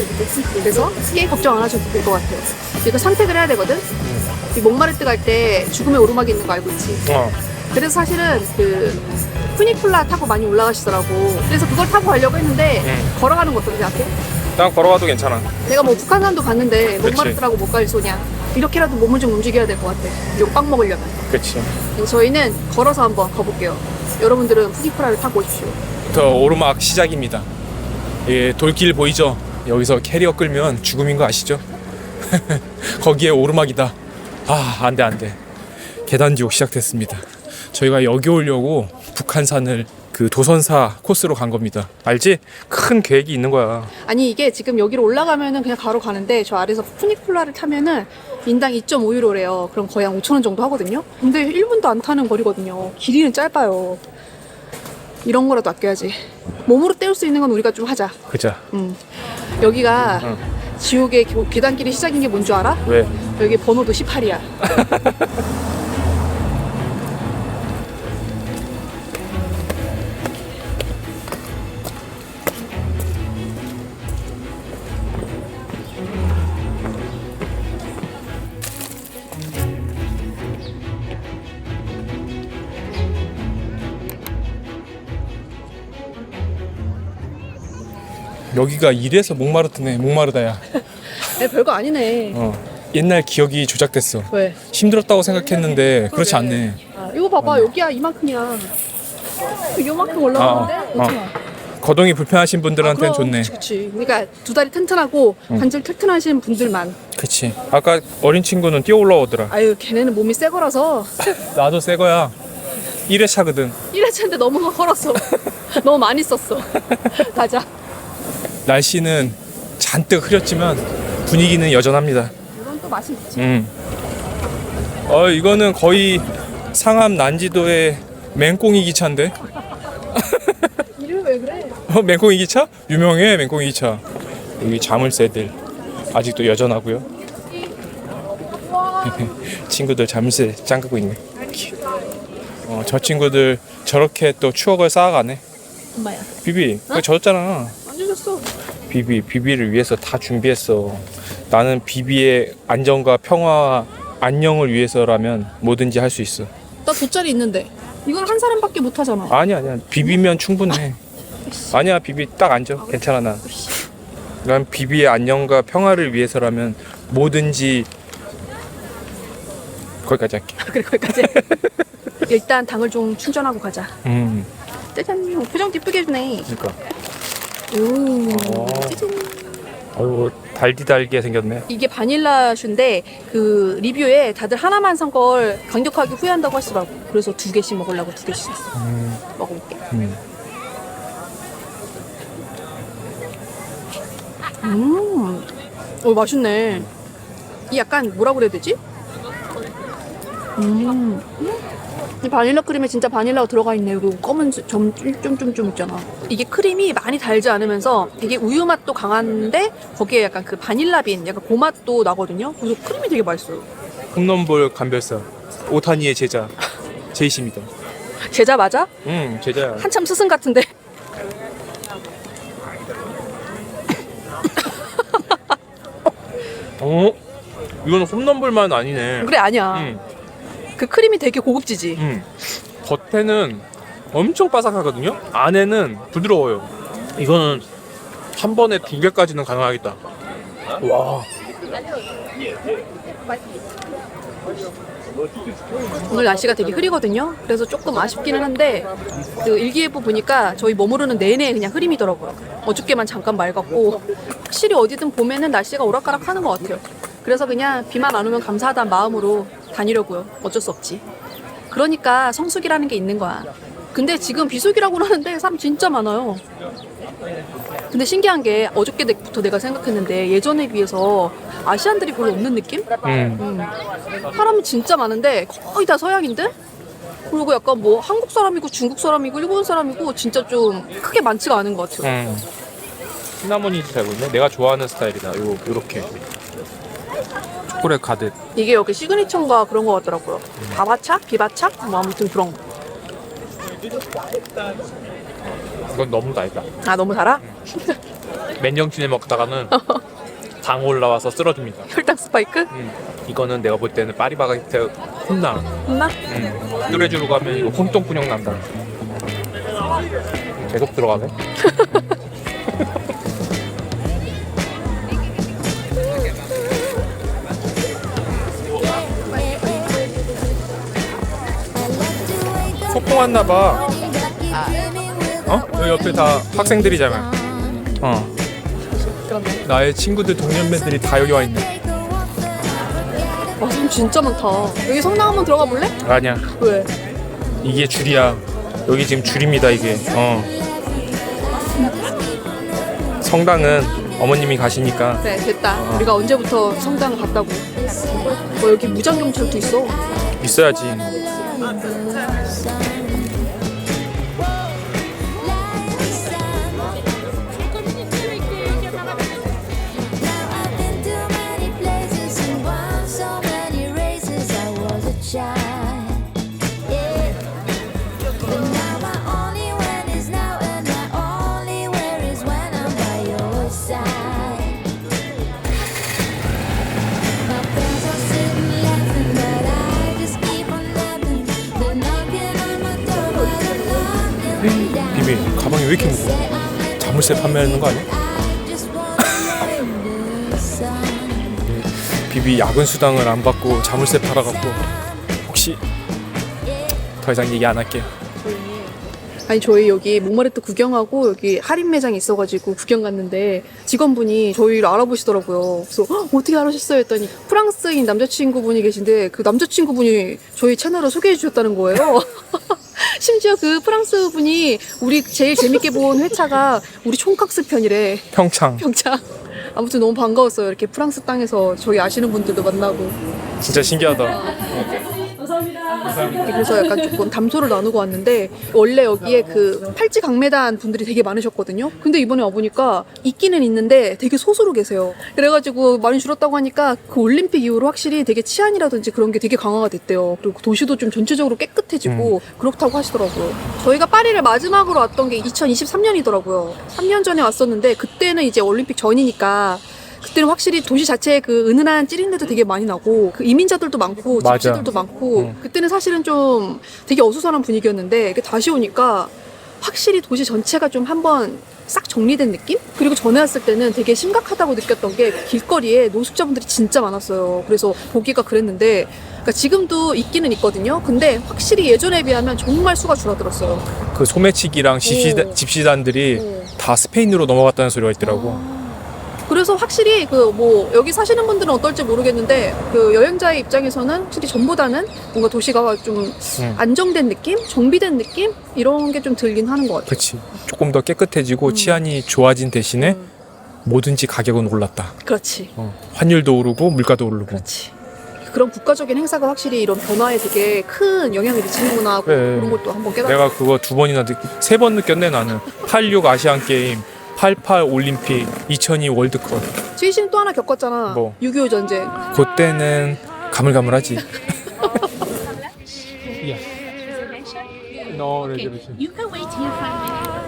그래서 크게 걱정 안 하셔도 될 것 같아요. 이거 선택을 해야 되거든. 이 몽마르트 갈 때 죽음의 오르막이 있는 거 알고 있지? 그래서 사실은 그 푸니쿨라 타고 많이 올라가시더라고. 그래서 그걸 타고 가려고 했는데 걸어가는 거 어떻게 생각해? 난 걸어가도 괜찮아. 내가 뭐 북한산도 갔는데 그치. 몽마르트라고 못 갈 소냐. 이렇게라도 몸을 좀 움직여야 될 것 같아. 요 빵 먹으려면. 그치. 저희는 걸어서 한번 가볼게요. 여러분들은 푸니쿨라를 타고 오십시오. 더 오르막 시작입니다. 예, 돌길 보이죠? 여기서 캐리어 끌면 죽음인 거 아시죠? 거기에 오르막이다. 아, 안 돼, 안 돼. 계단 지옥 시작됐습니다. 저희가 여기 오려고 북한산을 그 도선사 코스로 간 겁니다. 알지? 큰 계획이 있는 거야. 아니 이게 지금 여기로 올라가면은 그냥 바로 가는데 저 아래서 푸니쿨라를 타면은 인당 2.5유로래요. 그럼 거의 한 5,000원 정도 하거든요. 근데 1분도 안 타는 거리거든요. 길이는 짧아요. 이런 거라도 아껴야지. 몸으로 때울 수 있는 건 우리가 좀 하자. 그자. 여기가 응. 지옥의 계단길이 시작인 게 뭔 줄 알아? 왜? 여기 번호도 18이야. 여기가 이래서 몽마르트네. 몽마르다야. 별거 아니네. 옛날 기억이 조작됐어. 왜? 힘들었다고 생각했는데 그렇지 그러게. 않네. 아, 이거 봐봐. 여기야 이만큼이야. 요만큼 올라가는데? 어쩌나. 거동이 불편하신 분들한테는 좋네. 그치. 그러니까 두 다리 튼튼하고 관절 튼튼하신 분들만. 그치. 아까 어린 친구는 뛰어 올라오더라. 아유 걔네는 몸이 새 거라서 나도 새 거야. 1회차거든. 1회차인데 너무 헐었어. 너무 많이 썼어. 가자. 날씨는 잔뜩 흐렸지만 분위기는 여전합니다. 이건 또 맛이 있지. 이거는 거의 상암 난지도의 맹꽁이 기차인데? 이름이 왜 그래? 맹꽁이 기차? 유명해, 맹꽁이 기차. 여기 자물쇠들 아직도 여전하고요. 친구들 자물쇠 짱그고 있네. 저 친구들 저렇게 또 추억을 쌓아가네. 엄마야. 비비, 그거 젖었잖아. 안 죽였어. 비비를 위해서 다 준비했어. 나는 비비의 안정과 평화와 안녕을 위해서라면 뭐든지 할 수 있어. 나 돗자리 있는데. 이건 한 사람밖에 못 하잖아. 아니야. 비비면 충분해. 아니야, 비비 딱 앉아. 괜찮아, 나. 난 비비의 안녕과 평화를 위해서라면 뭐든지 거기까지 할게. 그래 거기까지. 일단 당을 좀 충전하고 가자. 짜잔. 표정도 이쁘게 해주네. 그러니까. 오. 짜잔. 아이고, 달디달게 생겼네. 이게 바닐라 슈인데 그 리뷰에 다들 하나만 산 걸 강력하게 후회한다고 하시더라고. 그래서 2개씩 먹으려고 2개씩 샀어. 먹어볼게. 맛있네. 이 약간 뭐라 그래야 되지? 이 바닐라 크림에 진짜 바닐라가 들어가 있네. 그리고 검은 점 있잖아. 이게 크림이 많이 달지 않으면서 되게 우유 맛도 강한데 거기에 약간 그 바닐라 빈 약간 그 맛도 나거든요. 그래서 크림이 되게 맛있어요. 홈런볼 감별사 오타니의 제자 제이씨입니다. 제자 맞아? 제자야. 한참 스승 같은데. 이거는 홈런볼만 아니네. 그래 아니야. 그 크림이 되게 고급지지. 겉에는 엄청 바삭하거든요. 안에는 부드러워요. 이거는 한 번에 2개까지는 가능하겠다. 와. 오늘 날씨가 되게 흐리거든요. 그래서 조금 아쉽기는 한데 그 일기예보 보니까 저희 머무르는 내내 그냥 흐림이더라고요. 어저께만 잠깐 맑았고 확실히 어디든 봄에는 날씨가 오락가락하는 것 같아요. 그래서 그냥 비만 안 오면 감사하다는 마음으로 다니려고요. 어쩔 수 없지. 그러니까 성수기라는 게 있는 거야. 근데 지금 비수기라고 하는데 사람 진짜 많아요. 근데 신기한 게 어저께부터 내가 생각했는데 예전에 비해서 아시안들이 별로 없는 느낌? 사람이 진짜 많은데 거의 다 서양인들? 그리고 약간 뭐 한국 사람이고 중국 사람이고 일본 사람이고 진짜 좀 크게 많지가 않은 것 같아요. 시나몬이 잘 보이네. 내가 좋아하는 스타일이다. 요렇게 초콜릿 가득. 이게 여기 시그니처인가 그런 것 같더라고요. 바바차? 비바차? 뭐 아무튼 그런 거. 이건 너무 달다. 아 너무 달아? 맨정신에 먹다가는 당 올라와서 쓰러집니다. 혈당 스파이크? 이거는 내가 볼 때는 파리바게트 혼나. 혼나? 뚜레쥬로 가면 이거 혼똥분형 난다. 계속 들어가네. 소풍 왔나봐. 어? 여기 옆에 다 학생들이잖아. 나의 친구들 동년배들이 다 여기 와 있네. 와 사람 진짜 많다. 여기 성당 한번 들어가 볼래? 아니야. 왜? 이게 줄이야. 여기 지금 줄입니다 이게. 성당은 어머님이 가시니까. 그래 됐다. 우리가 언제부터 성당을 갔다고. 여기 무장경찰도 있어. 있어야지. I've been to many places and won so many races. I was a child, yeah. But now my only when is now, and my only where is when I'm by your side. My friends are sitting laughing, but I just keep on laughing. They're knocking on my door, but I'm knocking them down. 비비 가방이 왜 이렇게 무거워? 자물쇠 판매하는 거 아니야? I just want the sun. 비비 야근 수당을 안 받고 자물쇠 팔아갖고 혹시 더 이상 얘기 안 할게요. 아니 저희 여기 몽마르트 구경하고 여기 할인 매장이 있어가지고 구경 갔는데 직원분이 저희를 알아보시더라고요. 그래서 어떻게 알아셨어요 했더니 프랑스인 남자친구분이 계신데 그 남자친구분이 저희 채널을 소개해 주셨다는 거예요. 심지어 그 프랑스 분이 우리 제일 재밌게 본 회차가 우리 총각스 편이래. 평창. 평창. 아무튼 너무 반가웠어요. 이렇게 프랑스 땅에서 저희 아시는 분들도 만나고. 진짜 신기하다. 그래서 약간 조금 담소를 나누고 왔는데 원래 여기에 그 팔찌 강매단 분들이 되게 많으셨거든요. 근데 이번에 와보니까 있기는 있는데 되게 소수로 계세요. 그래가지고 많이 줄었다고 하니까 그 올림픽 이후로 확실히 되게 치안이라든지 그런 게 되게 강화가 됐대요. 그리고 도시도 좀 전체적으로 깨끗해지고 그렇다고 하시더라고요. 저희가 파리를 마지막으로 왔던 게 2023년이더라고요. 3년 전에 왔었는데 그때는 이제 올림픽 전이니까 그때는 확실히 도시 자체에 그 은은한 찌린내도 되게 많이 나고 그 이민자들도 많고 맞아. 집시들도 많고 그때는 사실은 좀 되게 어수선한 분위기였는데 이게 다시 오니까 확실히 도시 전체가 좀 한번 싹 정리된 느낌? 그리고 전에 왔을 때는 되게 심각하다고 느꼈던 게 길거리에 노숙자분들이 진짜 많았어요. 그래서 보기가 그랬는데 그러니까 지금도 있기는 있거든요. 근데 확실히 예전에 비하면 정말 수가 줄어들었어요. 그 소매치기랑 집시단들이 다 스페인으로 넘어갔다는 소리가 있더라고. 그래서 확실히 그 뭐 여기 사시는 분들은 어떨지 모르겠는데 그 여행자의 입장에서는 확실히 전보다는 뭔가 도시가 좀 안정된 느낌, 정비된 느낌 이런 게 좀 들긴 하는 것 같아요. 그렇지. 조금 더 깨끗해지고 치안이 좋아진 대신에 뭐든지 가격은 올랐다. 그렇지, 환율도 오르고 물가도 오르고. 그렇지. 그런 국가적인 행사가 확실히 이런 변화에 되게 큰 영향을 미치는구나 그래. 그런 것도 한번 깨달았어요. 내가 그거 2번 느꼈네 나는. 86 아시안 게임, 88 올림픽, 2002 월드컵. 지희 씨는 또 하나 겪었잖아. 뭐? 6.25 전쟁. 그때는 가물가물하지. No reservation. You can wait here for a minute.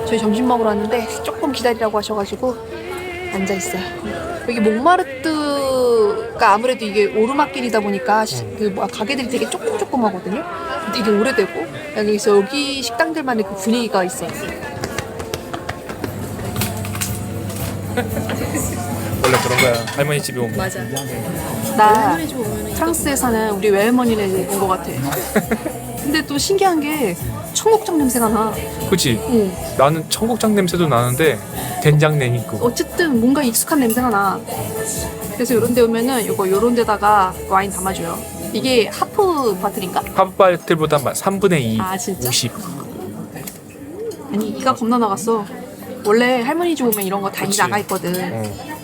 저희 점심 먹으러 왔는데 조금 기다리라고 하셔가지고 앉아있어요. 여기 몽마르트가 아무래도 이게 오르막길이다 보니까 가게들이 되게 조금하거든요. 되게 오래되고 여기서 여기 식당들만의 그 분위기가 있어요. 원래 그런 거야. 할머니 집에 오면. 맞아. 나 프랑스에 사는 우리 외할머니네 온 것 같아. 근데 또 신기한 게 청국장 냄새가 나. 그치? 응. 나는 청국장 냄새도 나는데 된장 내니까 어쨌든 뭔가 익숙한 냄새가 나. 그래서 이런 데 오면은 요런 데다가 와인 담아줘요. 이게 하프 바틀인가? 하프바틀보다 3분의 2, 아, 진짜? 50. 아니 이가 겁나 나갔어. 원래 할머니 집 오면 이런 거 다 이 그치. 나가 있거든.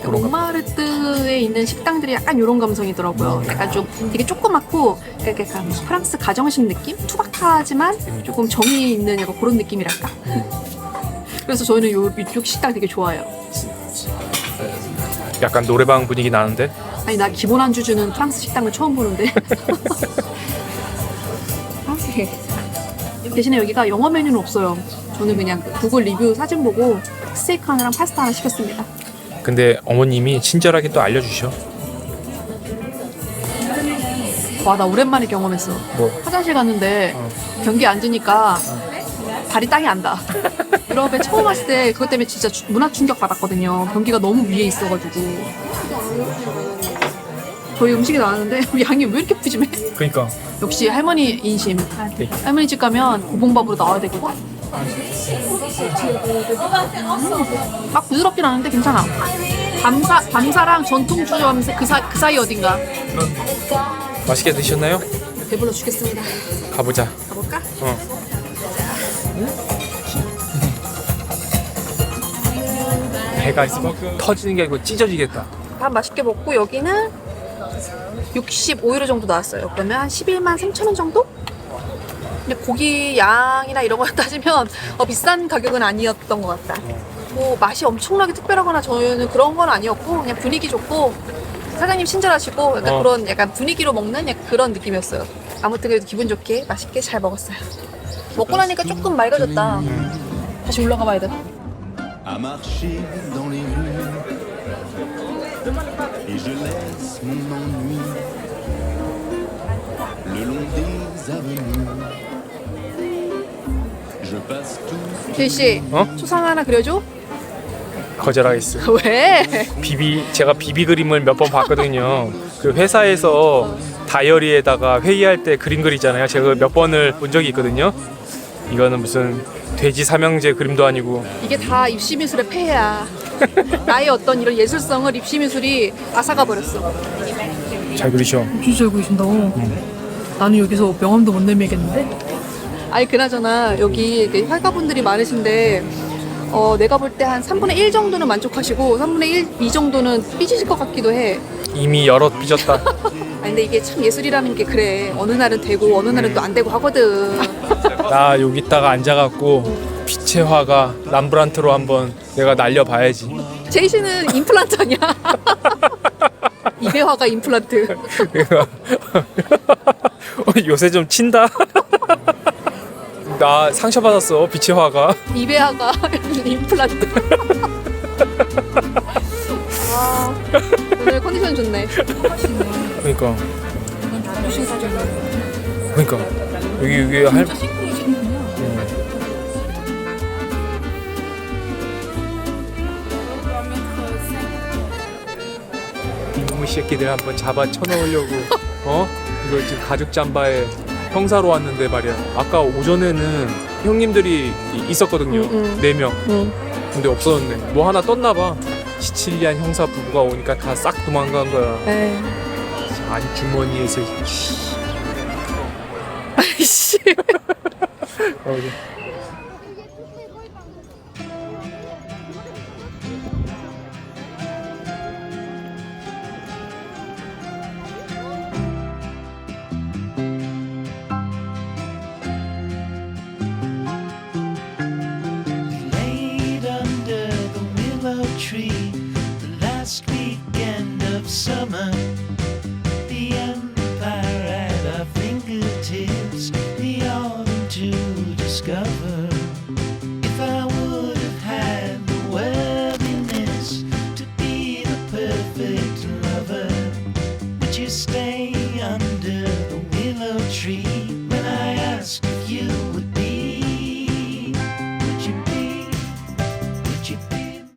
그런가 봐. 몽마르트에 있는 식당들이 약간 이런 감성이더라고요. 약간 좀 되게 조그맣고 약간 프랑스 가정식 느낌? 투박하지만 조금 정이 있는 약간 그런 느낌이랄까? 그래서 저희는 이쪽 식당 되게 좋아해요. 약간 노래방 분위기 나는데 아니 나 기본 안주 주는 프랑스 식당을 처음 보는데. 대신에 여기가 영어 메뉴는 없어요. 저는 그냥 구글 리뷰 사진 보고 스테이크 하나랑 파스타 하나 시켰습니다. 근데 어머님이 친절하게 또 알려주셔. 와, 나 오랜만에 경험했어. 뭐? 화장실 갔는데 변기에 앉으니까 발이 땅에 안다. 유럽에 처음 왔을 때 그것 때문에 진짜 문화 충격 받았거든요. 변기가 너무 위에 있어가지고. 저희 음식이 나왔는데 양이 왜 이렇게 푸짐해? 그러니까 역시 할머니 인심. 할머니 집 가면 고봉밥으로 나와야 되거든. 막 부드럽긴 않은데 괜찮아. 밤사랑 전통주점 하면서 그 사이 어딘가. 맛있게 드셨나요? 배불러 죽겠습니다. 가보자. 가볼까? 배가 있으면 터지는 게 아니고 찢어지겠다. 밥 맛있게 먹고 여기는 65유로 정도 나왔어요. 그러면 한 11만 3천 원 정도? 근데 고기 양이나 이런 거 따지면 비싼 가격은 아니었던 것 같다. 뭐 맛이 엄청나게 특별하거나 저희는 그런 건 아니었고 그냥 분위기 좋고 사장님 친절하시고 약간 그런 약간 분위기로 먹는 약간 그런 느낌이었어요. 아무튼 그래도 기분 좋게 맛있게 잘 먹었어요. 먹고 나니까 조금 맑아졌다. 다시 올라가 봐야 돼. à marcher dans les rues et je laisse mon ennui le long des avenues. Je passe tout 제이씨 초상 하나 그려줘? 거절하겠어. 왜? 제가 비비 그림을 몇 번 봤거든요. 그 회사에서 다이어리에다가 회의할 때 그림 그리잖아요. 제가 몇 번을 본 적이 있거든요. 이거는 무슨 돼지 삼형제 그림도 아니고 이게 다 입시미술의 폐해야. 나의 어떤 이런 예술성을 입시미술이 앗아가 버렸어. 잘 그리셔. 진짜 잘 그리신다고. 나는 여기서 명함도 못 내밀겠는데? 아니 그나저나 여기 활가분들이 많으신데 내가 볼 때 한 3분의 1 정도는 만족하시고 3분의 1, 2 정도는 삐지실 것 같기도 해. 이미 여럿 삐졌다. 아니 근데 이게 참 예술이라는 게 그래. 어느 날은 되고 어느 날은 또 안 되고 하거든. 나 여기 있다가 앉아갖고 빛의 화가 람브란트로 한번 내가 날려봐야지. 제이씨는 임플란트 아니야? 이배화가 임플란트. 요새 좀 친다. 나 상처받았어. 빛의 화가. 이배화가 임플란트. 와, 오늘 컨디션 좋네. 그러니까. 그러니까 여기 할. 이놈의 새끼들 한번 잡아 쳐넣으려고. 이거 지금 가죽 잠바에 형사로 왔는데 말이야. 아까 오전에는 형님들이 있었거든요. 4명. 근데 없어졌네. 뭐 하나 떴나봐. 시칠리안 형사 부부가 오니까 다 싹 도망간 거야. 에이. 안주머니에서. 아이씨. Laid under the willow tree the last weekend of summer.